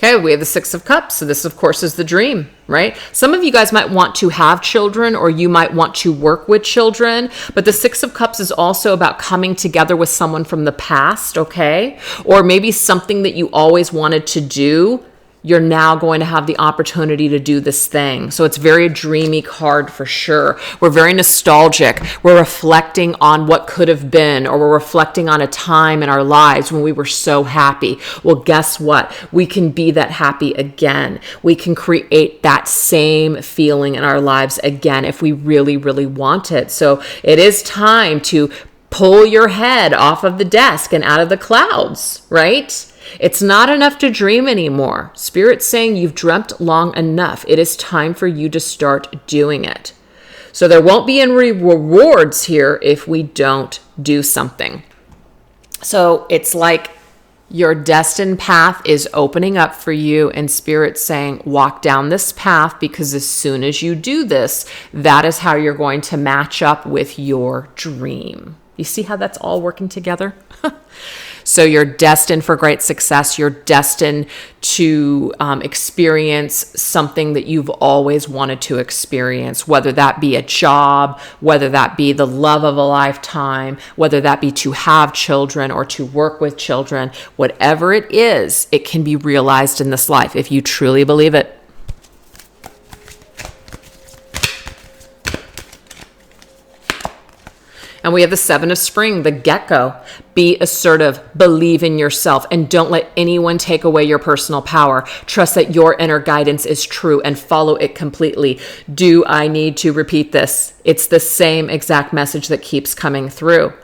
Okay, we have the Six of Cups. So this, of course, is the dream, right? Some of you guys might want to have children, or you might want to work with children. But the Six of Cups is also about coming together with someone from the past, okay? Or maybe something that you always wanted to do. You're now going to have the opportunity to do this thing. So it's very dreamy card for sure. We're very nostalgic. We're reflecting on what could have been, or we're reflecting on a time in our lives when we were so happy. Well, guess what? We can be that happy again. We can create that same feeling in our lives again if we really, really want it. So it is time to pull your head off of the desk and out of the clouds, right? It's not enough to dream anymore. Spirit's saying you've dreamt long enough. It is time for you to start doing it. So there won't be any rewards here if we don't do something. So it's like your destined path is opening up for you, and Spirit's saying, walk down this path, because as soon as you do this, that is how you're going to match up with your dream. You see how that's all working together? So you're destined for great success. You're destined to experience something that you've always wanted to experience, whether that be a job, whether that be the love of a lifetime, whether that be to have children or to work with children. Whatever it is, it can be realized in this life if you truly believe it. And we have the 7 of spring, the get-go. Be assertive, believe in yourself, and don't let anyone take away your personal power. Trust that your inner guidance is true and follow it completely. Do I need to repeat this? It's the same exact message that keeps coming through.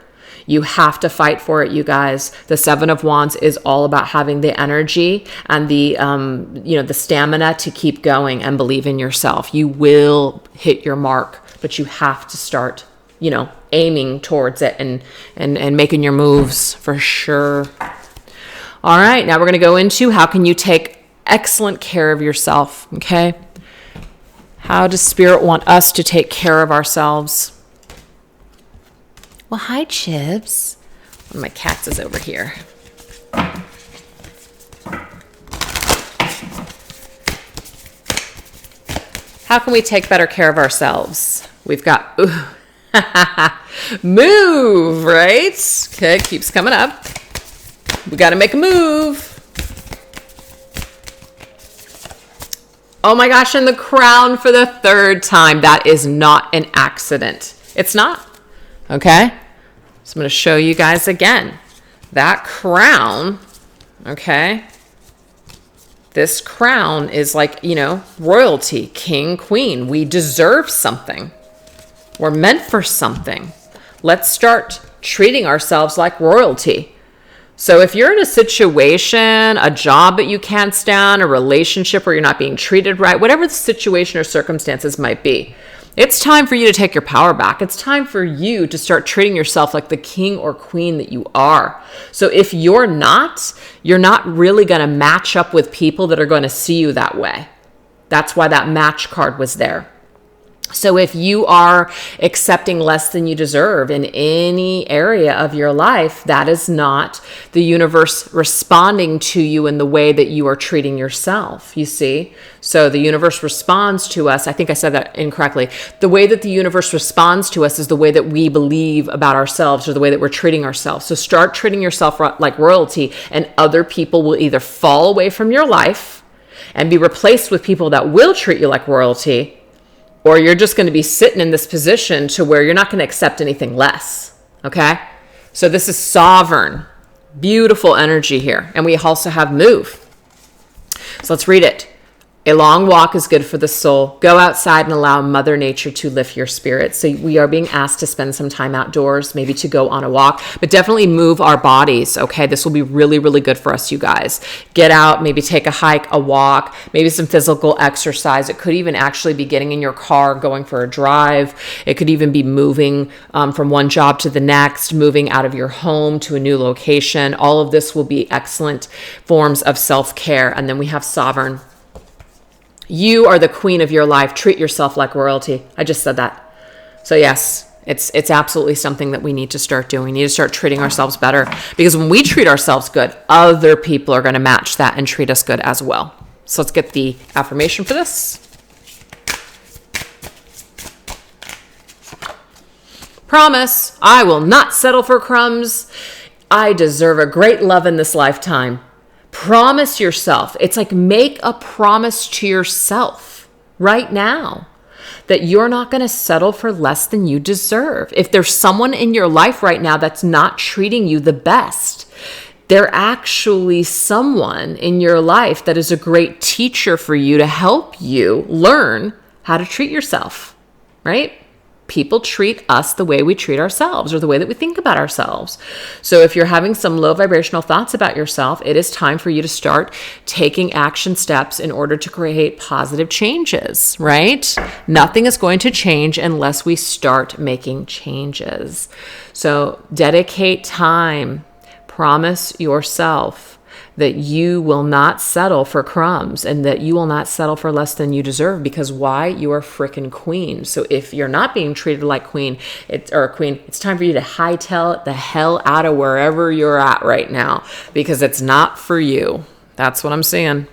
You have to fight for it, you guys. The 7 of Wands is all about having the energy and the, the stamina to keep going and believe in yourself. You will hit your mark, but you have to start, aiming towards it and making your moves for sure. All right, now we're going to go into how can you take excellent care of yourself, okay? How does Spirit want us to take care of ourselves? Well, hi, Chibs. One of my cats is over here. How can we take better care of ourselves? We've got move, right? Okay, keeps coming up. We got to make a move. Oh my gosh, and the crown for the 3rd time. That is not an accident. It's not. Okay, so I'm going to show you guys again. That crown, okay, this crown is like, royalty, king, queen. We deserve something. We're meant for something. Let's start treating ourselves like royalty. So if you're in a situation, a job that you can't stand, a relationship where you're not being treated right, whatever the situation or circumstances might be, it's time for you to take your power back. It's time for you to start treating yourself like the king or queen that you are. So if you're not really going to match up with people that are going to see you that way. That's why that match card was there. So if you are accepting less than you deserve in any area of your life, that is not the universe responding to you in the way that you are treating yourself, you see? So the universe responds to us. I think I said that incorrectly. The way that the universe responds to us is the way that we believe about ourselves or the way that we're treating ourselves. So start treating yourself like royalty, and other people will either fall away from your life and be replaced with people that will treat you like royalty, or you're just going to be sitting in this position to where you're not going to accept anything less, okay? So this is sovereign, beautiful energy here. And we also have move. So let's read it. A long walk is good for the soul. Go outside and allow Mother Nature to lift your spirit. So we are being asked to spend some time outdoors, maybe to go on a walk, but definitely move our bodies, okay? This will be really, really good for us, you guys. Get out, maybe take a hike, a walk, maybe some physical exercise. It could even actually be getting in your car, going for a drive. It could even be moving from one job to the next, moving out of your home to a new location. All of this will be excellent forms of self-care. And then we have sovereign. You are the queen of your life. Treat yourself like royalty. I just said that. So yes, it's absolutely something that we need to start doing. We need to start treating ourselves better, because when we treat ourselves good, other people are going to match that and treat us good as well. So let's get the affirmation for this. Promise, I will not settle for crumbs. I deserve a great love in this lifetime. Promise yourself. It's like make a promise to yourself right now that you're not going to settle for less than you deserve. If there's someone in your life right now that's not treating you the best, they're actually someone in your life that is a great teacher for you to help you learn how to treat yourself, right? People treat us the way we treat ourselves, or the way that we think about ourselves. So if you're having some low vibrational thoughts about yourself, it is time for you to start taking action steps in order to create positive changes, right? Nothing is going to change unless we start making changes. So dedicate time. Promise yourself that you will not settle for crumbs and that you will not settle for less than you deserve, because why? You are freaking queen. So if you're not being treated like queen, it's time for you to hightail it the hell out of wherever you're at right now, because it's not for you. That's what I'm saying.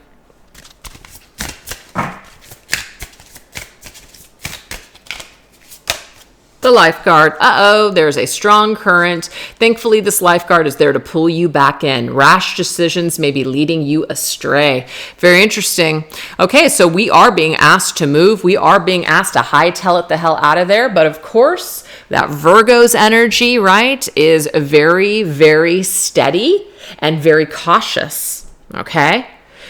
The Lifeguard. Uh-oh, there's a strong current. Thankfully, this Lifeguard is there to pull you back in. Rash decisions may be leading you astray. Very interesting. Okay, so we are being asked to move. We are being asked to hightail it the hell out of there. But of course, that Virgo's energy, right, is very, very steady and very cautious. Okay?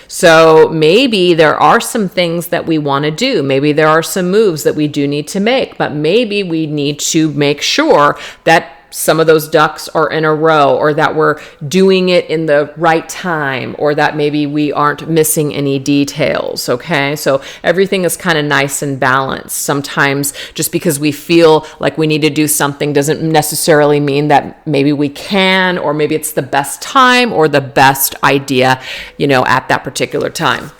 So maybe there are some things that we want to do. Maybe there are some moves that we do need to make, but maybe we need to make sure that some of those ducks are in a row, or that we're doing it in the right time, or that maybe we aren't missing any details. Okay. So everything is kind of nice and balanced. Sometimes just because we feel like we need to do something doesn't necessarily mean that maybe we can, or maybe it's the best time or the best idea, at that particular time.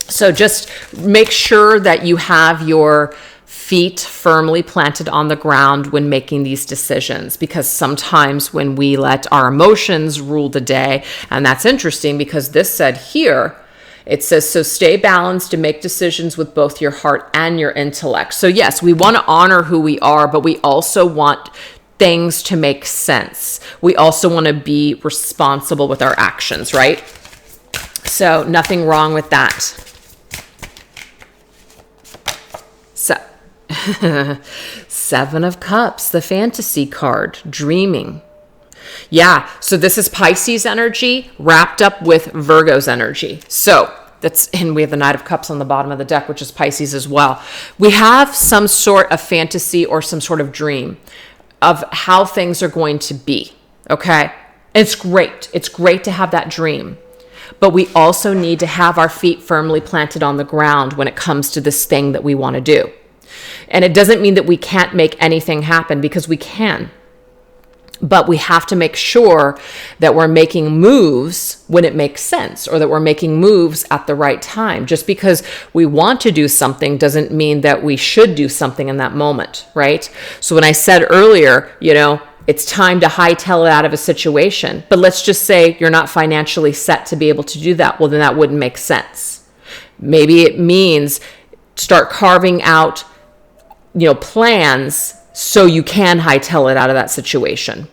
So just make sure that you have your feet firmly planted on the ground when making these decisions, because sometimes when we let our emotions rule the day, and that's interesting because this said here, it says, so stay balanced and make decisions with both your heart and your intellect. So yes, we want to honor who we are, but we also want things to make sense. We also want to be responsible with our actions, right? So nothing wrong with that. So Seven of Cups, the fantasy card, dreaming. Yeah, so this is Pisces energy wrapped up with Virgo's energy. So and we have the Knight of Cups on the bottom of the deck, which is Pisces as well. We have some sort of fantasy or some sort of dream of how things are going to be. Okay. It's great. It's great to have that dream. But we also need to have our feet firmly planted on the ground when it comes to this thing that we want to do. And it doesn't mean that we can't make anything happen, because we can. But we have to make sure that we're making moves when it makes sense, or that we're making moves at the right time. Just because we want to do something doesn't mean that we should do something in that moment, right? So when I said earlier, it's time to hightail it out of a situation, but let's just say you're not financially set to be able to do that. Well, then that wouldn't make sense. Maybe it means start carving out plans so you can hightail it out of that situation.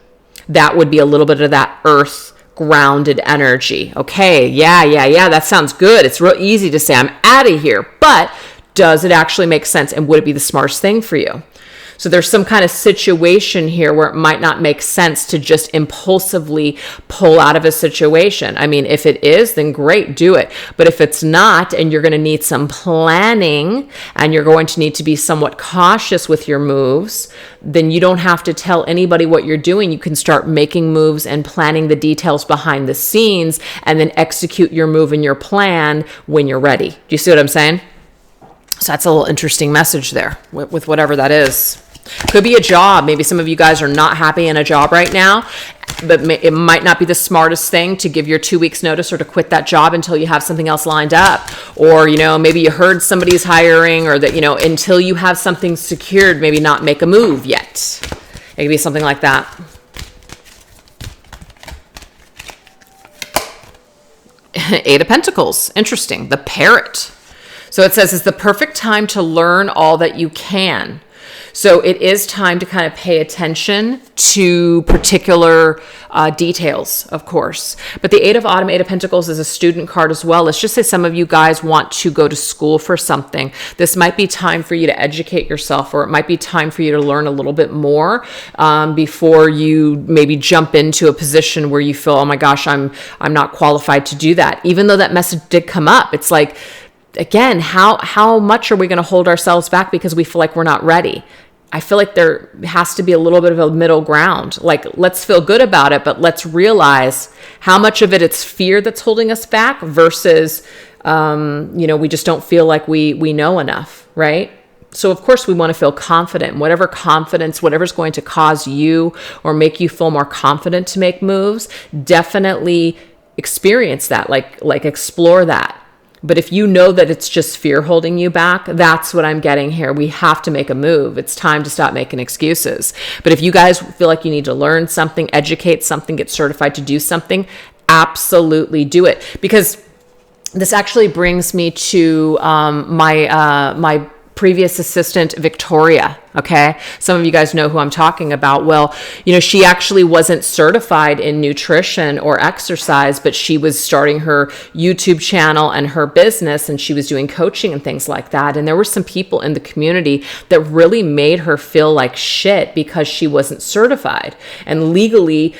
That would be a little bit of that earth grounded energy. Okay, yeah, that sounds good. It's real easy to say, I'm out of here, but does it actually make sense? And would it be the smartest thing for you? So there's some kind of situation here where it might not make sense to just impulsively pull out of a situation. I mean, if it is, then great, do it. But if it's not, and you're going to need some planning, and you're going to need to be somewhat cautious with your moves, then you don't have to tell anybody what you're doing. You can start making moves and planning the details behind the scenes, and then execute your move and your plan when you're ready. Do you see what I'm saying? So that's a little interesting message there with whatever that is. Could be a job. Maybe some of you guys are not happy in a job right now, but it might not be the smartest thing to give your 2 weeks notice or to quit that job until you have something else lined up. Or, maybe you heard somebody's hiring, or that, until you have something secured, maybe not make a move yet. It could be something like that. Eight of Pentacles. Interesting. The Parrot. So it says it's the perfect time to learn all that you can. So it is time to kind of pay attention to particular details, of course. But the Eight of Pentacles is a student card as well. Let's just say some of you guys want to go to school for something. This might be time for you to educate yourself, or it might be time for you to learn a little bit more before you maybe jump into a position where you feel, oh my gosh, I'm not qualified to do that. Even though that message did come up, it's like, again, how much are we going to hold ourselves back because we feel like we're not ready? I feel like there has to be a little bit of a middle ground. Like, let's feel good about it, but let's realize how much of it's fear that's holding us back versus, we just don't feel like we know enough, right? So of course we want to feel confident. Whatever's going to cause you or make you feel more confident to make moves, definitely experience that, like explore that. But if you know that it's just fear holding you back, that's what I'm getting here. We have to make a move. It's time to stop making excuses. But if you guys feel like you need to learn something, educate something, get certified to do something, absolutely do it. Because this actually brings me to my previous assistant, Victoria. Okay. Some of you guys know who I'm talking about. Well, she actually wasn't certified in nutrition or exercise, but she was starting her YouTube channel and her business, and she was doing coaching and things like that. And there were some people in the community that really made her feel like shit because she wasn't certified. And legally,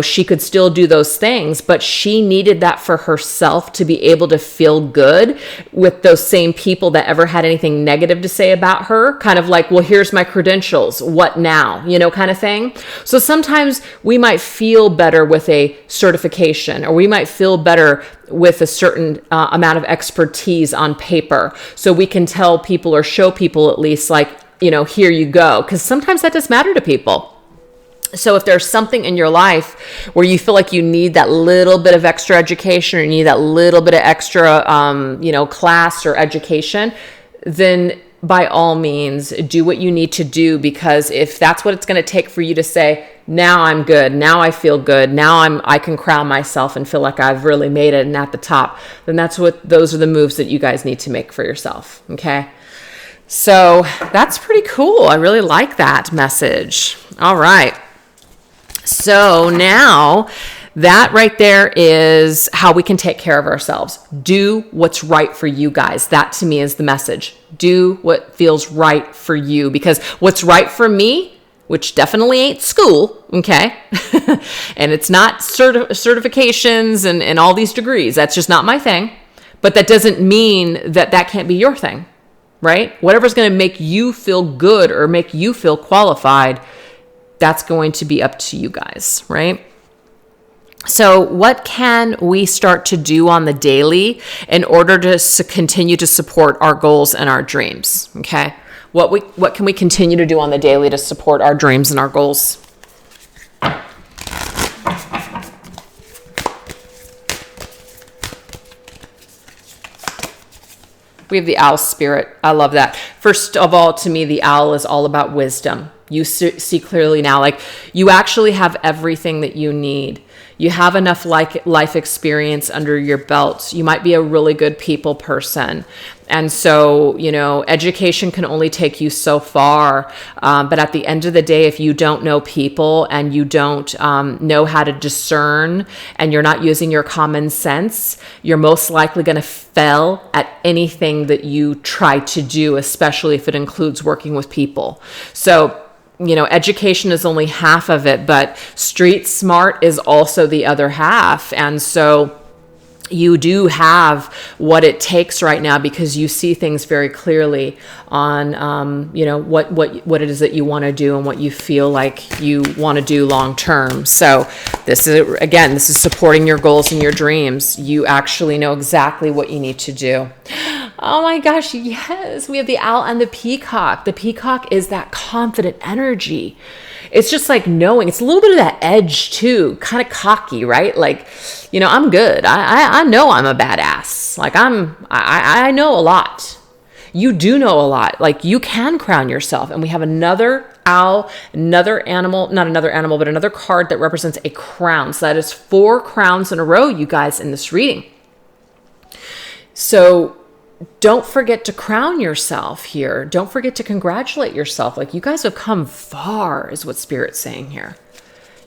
she could still do those things, but she needed that for herself to be able to feel good with those same people that ever had anything negative to say about her. Kind of like, well, here's my credentials, what now, kind of thing. So sometimes we might feel better with a certification, or we might feel better with a certain amount of expertise on paper. So we can tell people, or show people at least, like, here you go. Because sometimes that does matter to people. So if there's something in your life where you feel like you need that little bit of extra education, or you need that little bit of extra, class or education, then by all means, do what you need to do, because if that's what it's going to take for you to say, now I'm good, now I feel good, now I can crown myself and feel like I've really made it and at the top, then those are the moves that you guys need to make for yourself. Okay. So that's pretty cool. I really like that message. All right. So now that right there is how we can take care of ourselves. Do what's right for you guys. That to me is the message. Do what feels right for you, because what's right for me, which definitely ain't school, okay? And it's not certifications and all these degrees. That's just not my thing. But that doesn't mean that can't be your thing, right? Whatever's going to make you feel good or make you feel qualified, that's going to be up to you guys, right? So what can we start to do on the daily in order to continue to support our goals and our dreams? Okay. What can we continue to do on the daily to support our dreams and our goals? We have the owl spirit. I love that. First of all, to me, the owl is all about wisdom. You see clearly now, like, you actually have everything that you need. You have enough life experience under your belt. You might be a really good people person. And so, education can only take you so far. But at the end of the day, if you don't know people and you don't know how to discern, and you're not using your common sense, you're most likely going to fail at anything that you try to do, especially if it includes working with people. So, education is only half of it, but street smart is also the other half. And so you do have what it takes right now, because you see things very clearly on, what it is that you want to do and what you feel like you want to do long term. So this is supporting your goals and your dreams. You actually know exactly what you need to do. Oh my gosh, yes. We have the owl and the peacock. The peacock is that confident energy. It's just like knowing. It's a little bit of that edge too, kind of cocky, right? Like, I'm good. I know I'm a badass. Like I know a lot. You do know a lot. Like, you can crown yourself. And we have another owl, another card that represents a crown. So that is 4 crowns in a row, you guys, in this reading. So don't forget to crown yourself here. Don't forget to congratulate yourself. Like, you guys have come far, is what Spirit's saying here.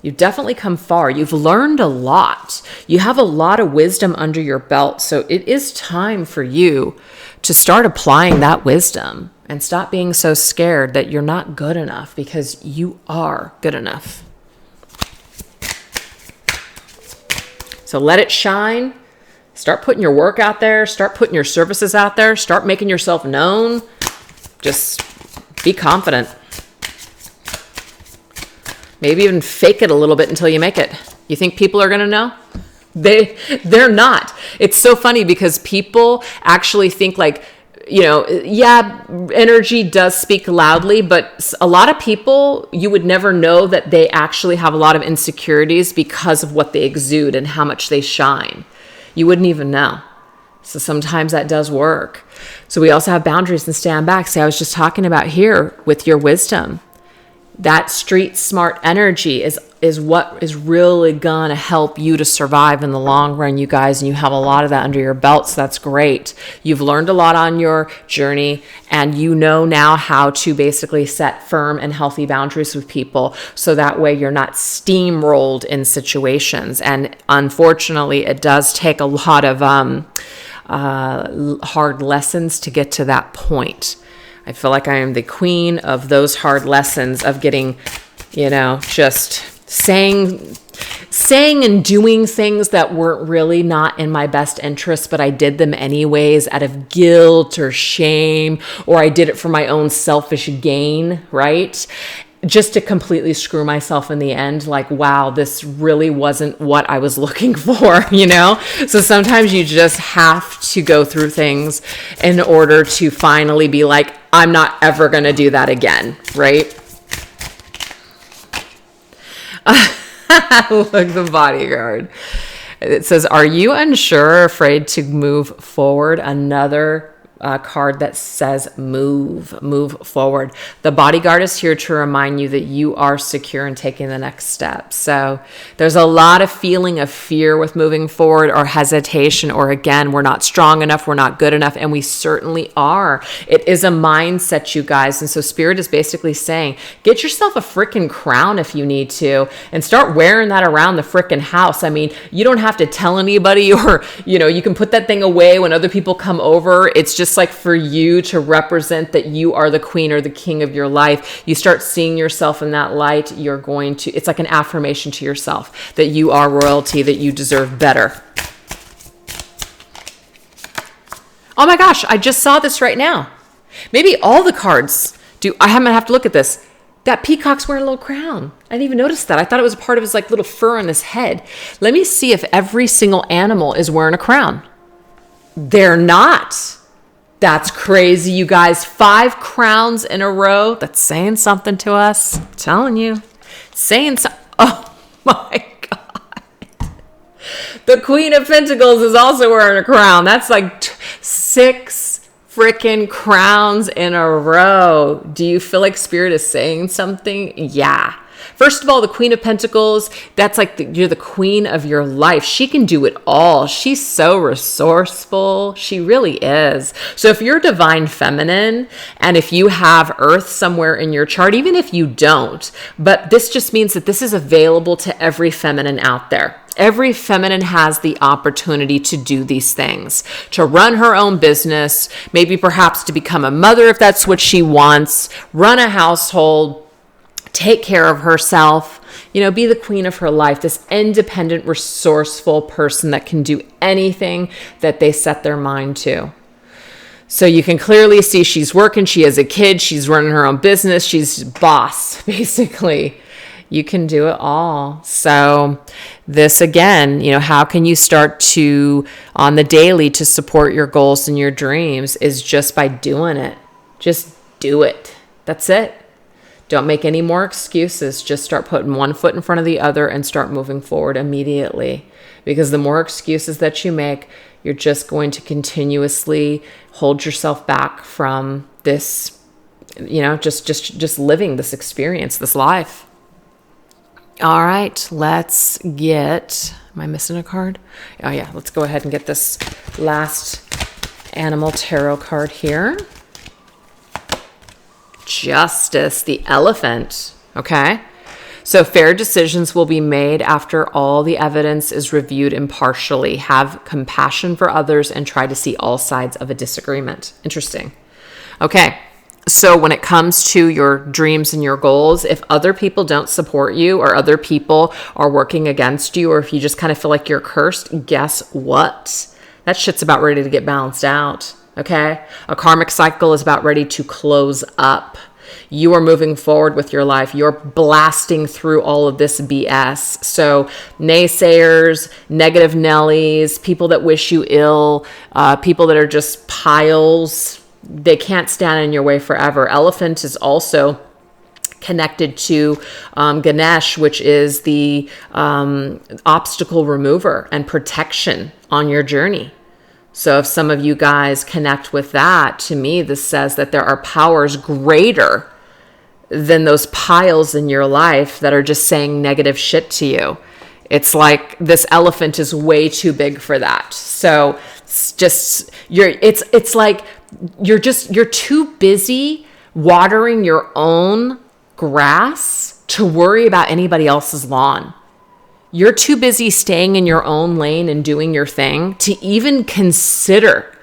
You've definitely come far. You've learned a lot. You have a lot of wisdom under your belt. So it is time for you to start applying that wisdom and stop being so scared that you're not good enough, because you are good enough. So let it shine. Start putting your work out there. Start putting your services out there. Start making yourself known. Just be confident. Maybe even fake it a little bit until you make it. You think people are going to know? They're not. It's so funny, because people actually think like, energy does speak loudly, but a lot of people, you would never know that they actually have a lot of insecurities because of what they exude and how much they shine. You wouldn't even know. So sometimes that does work. So we also have boundaries and stand back. See, I was just talking about here with your wisdom. that street smart energy is what is really gonna help you to survive in the long run, you guys. And you have a lot of that under your belt, so that's great. You've learned a lot on your journey, and you know now how to basically set firm and healthy boundaries with people, so that way you're not steamrolled in situations. And unfortunately, it does take a lot of hard lessons to get to that point. I feel like I am the queen of those hard lessons of getting, just saying and doing things that weren't really not in my best interest, but I did them anyways out of guilt or shame, or I did it for my own selfish gain, right? Just to completely screw myself in the end. Like, wow, this really wasn't what I was looking for, So sometimes you just have to go through things in order to finally be like, I'm not ever going to do that again, right? Look, the bodyguard. It says, are you unsure or afraid to move forward? Another card that says move forward. The bodyguard is here to remind you that you are secure in taking the next step. So there's a lot of feeling of fear with moving forward, or hesitation, or again, we're not strong enough, we're not good enough, and we certainly are. It is a mindset, you guys. And so Spirit is basically saying, get yourself a freaking crown if you need to, and start wearing that around the freaking house. I mean, you don't have to tell anybody, or, you can put that thing away when other people come over. It's just like for you to represent that you are the queen or the king of your life. You start seeing yourself in that light. It's like an affirmation to yourself that you are royalty, that you deserve better. Oh my gosh, I just saw this right now. Maybe all the cards do. I'm gonna have to look at this. That peacock's wearing a little crown. I didn't even notice that. I thought it was a part of his like little fur on his head. Let me see if every single animal is wearing a crown. They're not. That's crazy, you guys. 5 crowns in a row. That's saying something to us. I'm telling you. Oh my God. The Queen of Pentacles is also wearing a crown. That's like 6 freaking crowns in a row. Do you feel like Spirit is saying something? Yeah. First of all, the Queen of Pentacles, that's like you're the queen of your life. She can do it all. She's so resourceful. She really is. So if you're divine feminine, and if you have Earth somewhere in your chart, even if you don't, but this just means that this is available to every feminine out there. Every feminine has the opportunity to do these things, to run her own business, maybe perhaps to become a mother if that's what she wants, run a household, take care of herself, be the queen of her life, this independent, resourceful person that can do anything that they set their mind to. So you can clearly see she's working, she has a kid, she's running her own business, she's boss, basically. You can do it all. So this again, how can you start to, on the daily, to support your goals and your dreams is just by doing it. Just do it. That's it. Don't make any more excuses. Just start putting one foot in front of the other and start moving forward immediately. Because the more excuses that you make, you're just going to continuously hold yourself back from this, just living this experience, this life. All right, let's get, am I missing a card? Oh yeah, let's go ahead and get this last animal tarot card here. Justice, the elephant. Okay. So fair decisions will be made after all the evidence is reviewed impartially. Have compassion for others and try to see all sides of a disagreement. Interesting. Okay. So when it comes to your dreams and your goals, if other people don't support you, or other people are working against you, or if you just kind of feel like you're cursed, guess what? That shit's about ready to get balanced out. Okay? A karmic cycle is about ready to close up. You are moving forward with your life. You're blasting through all of this BS. So naysayers, negative Nellies, people that wish you ill, people that are just piles, they can't stand in your way forever. Elephant is also connected to Ganesh, which is the obstacle remover and protection on your journey. So if some of you guys connect with that, to me, this says that there are powers greater than those piles in your life that are just saying negative shit to you. It's like this elephant is way too big for that. So it's like you're too busy watering your own grass to worry about anybody else's lawn. You're too busy staying in your own lane and doing your thing to even consider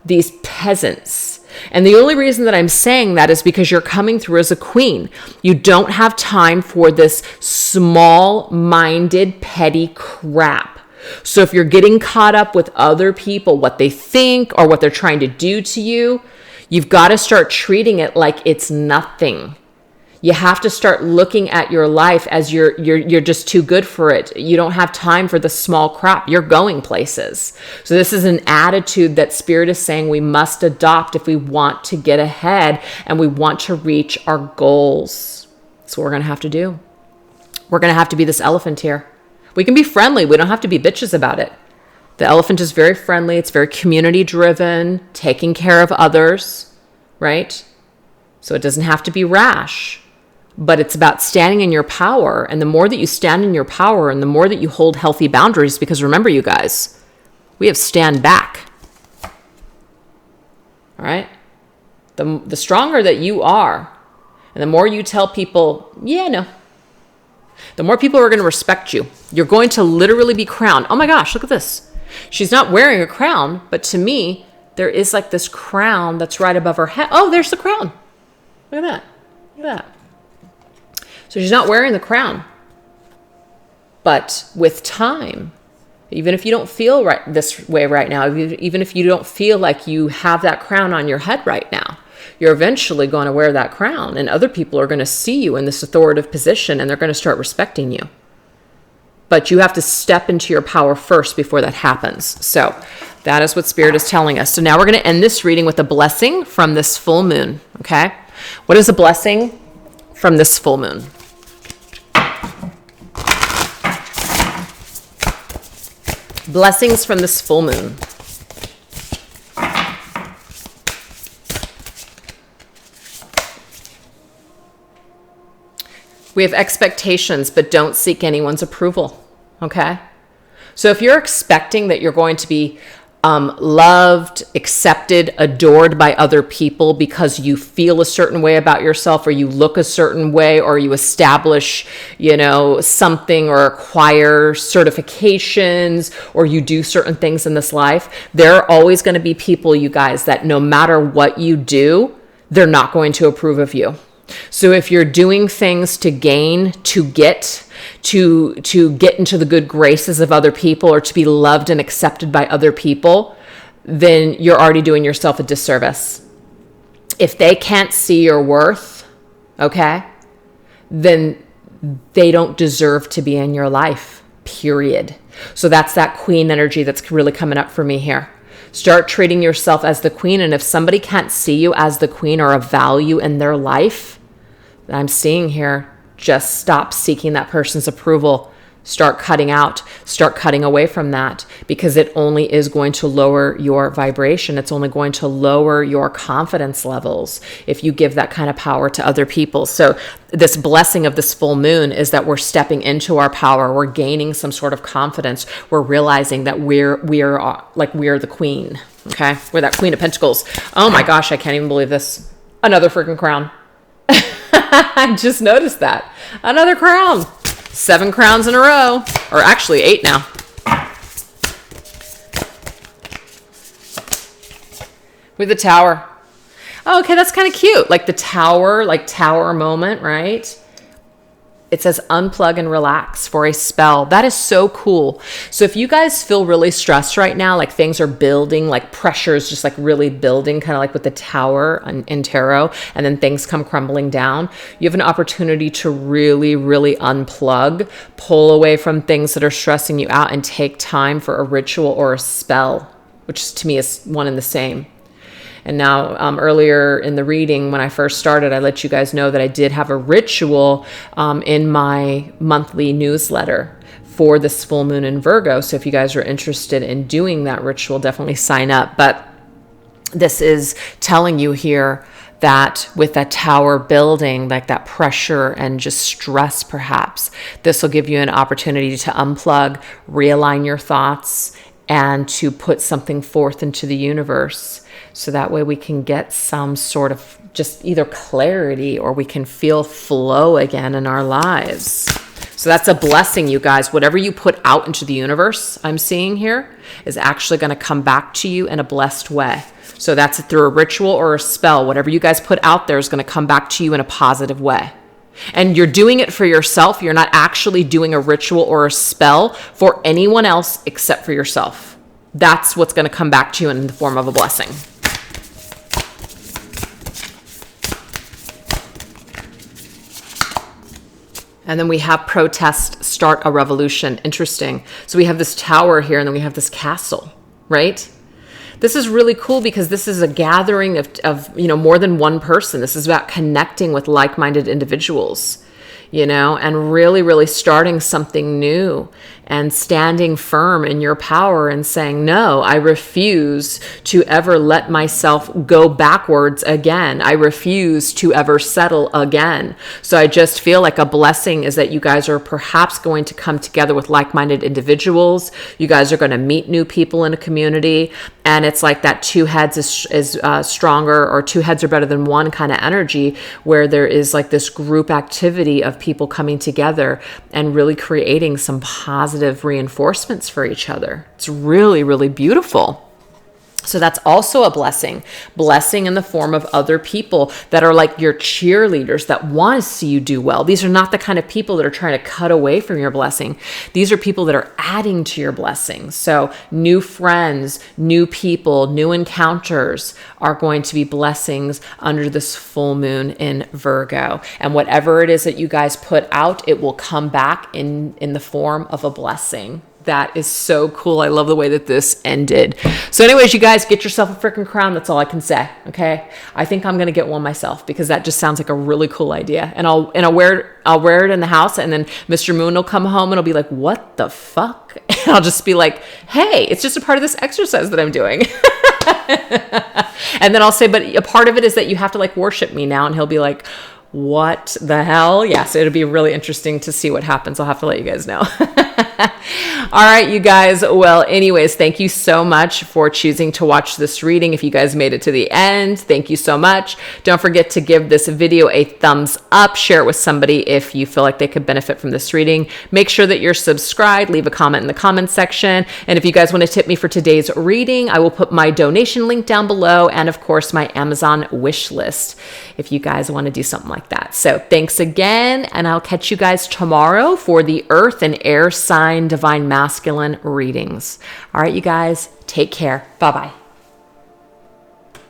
these peasants. And the only reason that I'm saying that is because you're coming through as a queen. You don't have time for this small-minded, petty crap. So if you're getting caught up with other people, what they think or what they're trying to do to you, you've got to start treating it like it's nothing. You have to start looking at your life as you're just too good for it. You don't have time for the small crap. You're going places. So this is an attitude that Spirit is saying we must adopt if we want to get ahead and we want to reach our goals. That's what we're going to have to do. We're going to have to be this elephant here. We can be friendly. We don't have to be bitches about it. The elephant is very friendly. It's very community driven, taking care of others, right? So it doesn't have to be rash. But it's about standing in your power. And the more that you stand in your power and the more that you hold healthy boundaries, because remember, you guys, we have stand back. All right? The stronger that you are, and the more you tell people, yeah, no, the more people are going to respect you. You're going to literally be crowned. Oh my gosh, look at this. She's not wearing a crown, but to me, there is like this crown that's right above her head. Oh, there's the crown. Look at that. Look at that. So she's not wearing the crown. But with time, even if you don't feel right this way right now, even if you don't feel like you have that crown on your head right now, you're eventually going to wear that crown, and other people are going to see you in this authoritative position, and they're going to start respecting you. But you have to step into your power first before that happens. So that is what Spirit is telling us. So now we're going to end this reading with a blessing from this full moon. Okay? What is a blessing from this full moon? Blessings from this full moon. We have expectations, but don't seek anyone's approval. Okay? So if you're expecting that you're going to be loved, accepted, adored by other people because you feel a certain way about yourself, or you look a certain way, or you establish, something, or acquire certifications, or you do certain things in this life, there are always going to be people, you guys, that no matter what you do, they're not going to approve of you. So if you're doing things to gain, to get into the good graces of other people, or to be loved and accepted by other people, then you're already doing yourself a disservice. If they can't see your worth, okay, then they don't deserve to be in your life, period. So that's that queen energy that's really coming up for me here. Start treating yourself as the queen. And if somebody can't see you as the queen or a value in their life, that I'm seeing here, just stop seeking that person's approval. Start cutting out, start cutting away from that, because it only is going to lower your vibration. It's only going to lower your confidence levels if you give that kind of power to other people. So this blessing of this full moon is that we're stepping into our power. We're gaining some sort of confidence. We're realizing that we're the queen. Okay. We're that Queen of Pentacles. Oh my gosh. I can't even believe this. Another freaking crown. I just noticed that. Another crown. 7 crowns in a row. Or actually 8 now. With the Tower. Oh, okay, that's kind of cute. Like the tower, like tower moment, right? It says unplug and relax for a spell. That is so cool. So if you guys feel really stressed right now, like things are building, like pressure is just like really building, kind of like with the Tower in tarot, and then things come crumbling down, you have an opportunity to really, really unplug, pull away from things that are stressing you out, and take time for a ritual or a spell, which to me is one and the same. And now earlier in the reading, when I first started, I let you guys know that I did have a ritual in my monthly newsletter for this full moon in Virgo. So if you guys are interested in doing that ritual, definitely sign up. But this is telling you here that with that tower building, like that pressure and just stress perhaps, this will give you an opportunity to unplug, realign your thoughts, and to put something forth into the universe. So that way we can get some sort of just either clarity, or we can feel flow again in our lives. So that's a blessing, you guys. Whatever you put out into the universe, I'm seeing here, is actually going to come back to you in a blessed way. So that's through a ritual or a spell. Whatever you guys put out there is going to come back to you in a positive way. And you're doing it for yourself. You're not actually doing a ritual or a spell for anyone else except for yourself. That's what's going to come back to you in the form of a blessing. And then we have protest, start a revolution. Interesting. So we have this tower here, and then we have this castle, right? This is really cool because this is a gathering of more than one person. This is about connecting with like-minded individuals, and really, really starting something new and standing firm in your power and saying, no, I refuse to ever let myself go backwards again. I refuse to ever settle again. So I just feel like a blessing is that you guys are perhaps going to come together with like-minded individuals. You guys are going to meet new people in a community. And it's like that two heads is stronger, or two heads are better than one kind of energy, where there is like this group activity of people coming together and really creating some positive reinforcements for each other. It's really, really beautiful. So that's also a blessing in the form of other people that are like your cheerleaders that want to see you do well. These are not the kind of people that are trying to cut away from your blessing. These are people that are adding to your blessing. So new friends, new people, new encounters are going to be blessings under this full moon in Virgo. And whatever it is that you guys put out, it will come back in the form of a blessing. That is so cool. I love the way that this ended. So anyways, you guys, get yourself a freaking crown. That's all I can say. Okay. I think I'm going to get one myself because that just sounds like a really cool idea. And I'll wear it in the house, and then Mr. Moon will come home and he'll be like, what the fuck? And I'll just be like, hey, it's just a part of this exercise that I'm doing. And then I'll say, but a part of it is that you have to like worship me now. And he'll be like, what the hell? Yeah. So it'll be really interesting to see what happens. I'll have to let you guys know. All right, you guys. Well, anyways, thank you so much for choosing to watch this reading. If you guys made it to the end, thank you so much. Don't forget to give this video a thumbs up. Share it with somebody if you feel like they could benefit from this reading. Make sure that you're subscribed. Leave a comment in the comment section. And if you guys want to tip me for today's reading, I will put my donation link down below, and of course, my Amazon wish list if you guys want to do something like that. So thanks again, and I'll catch you guys tomorrow for the Earth and Air sign divine masculine readings. All right, you guys, take care. Bye-bye.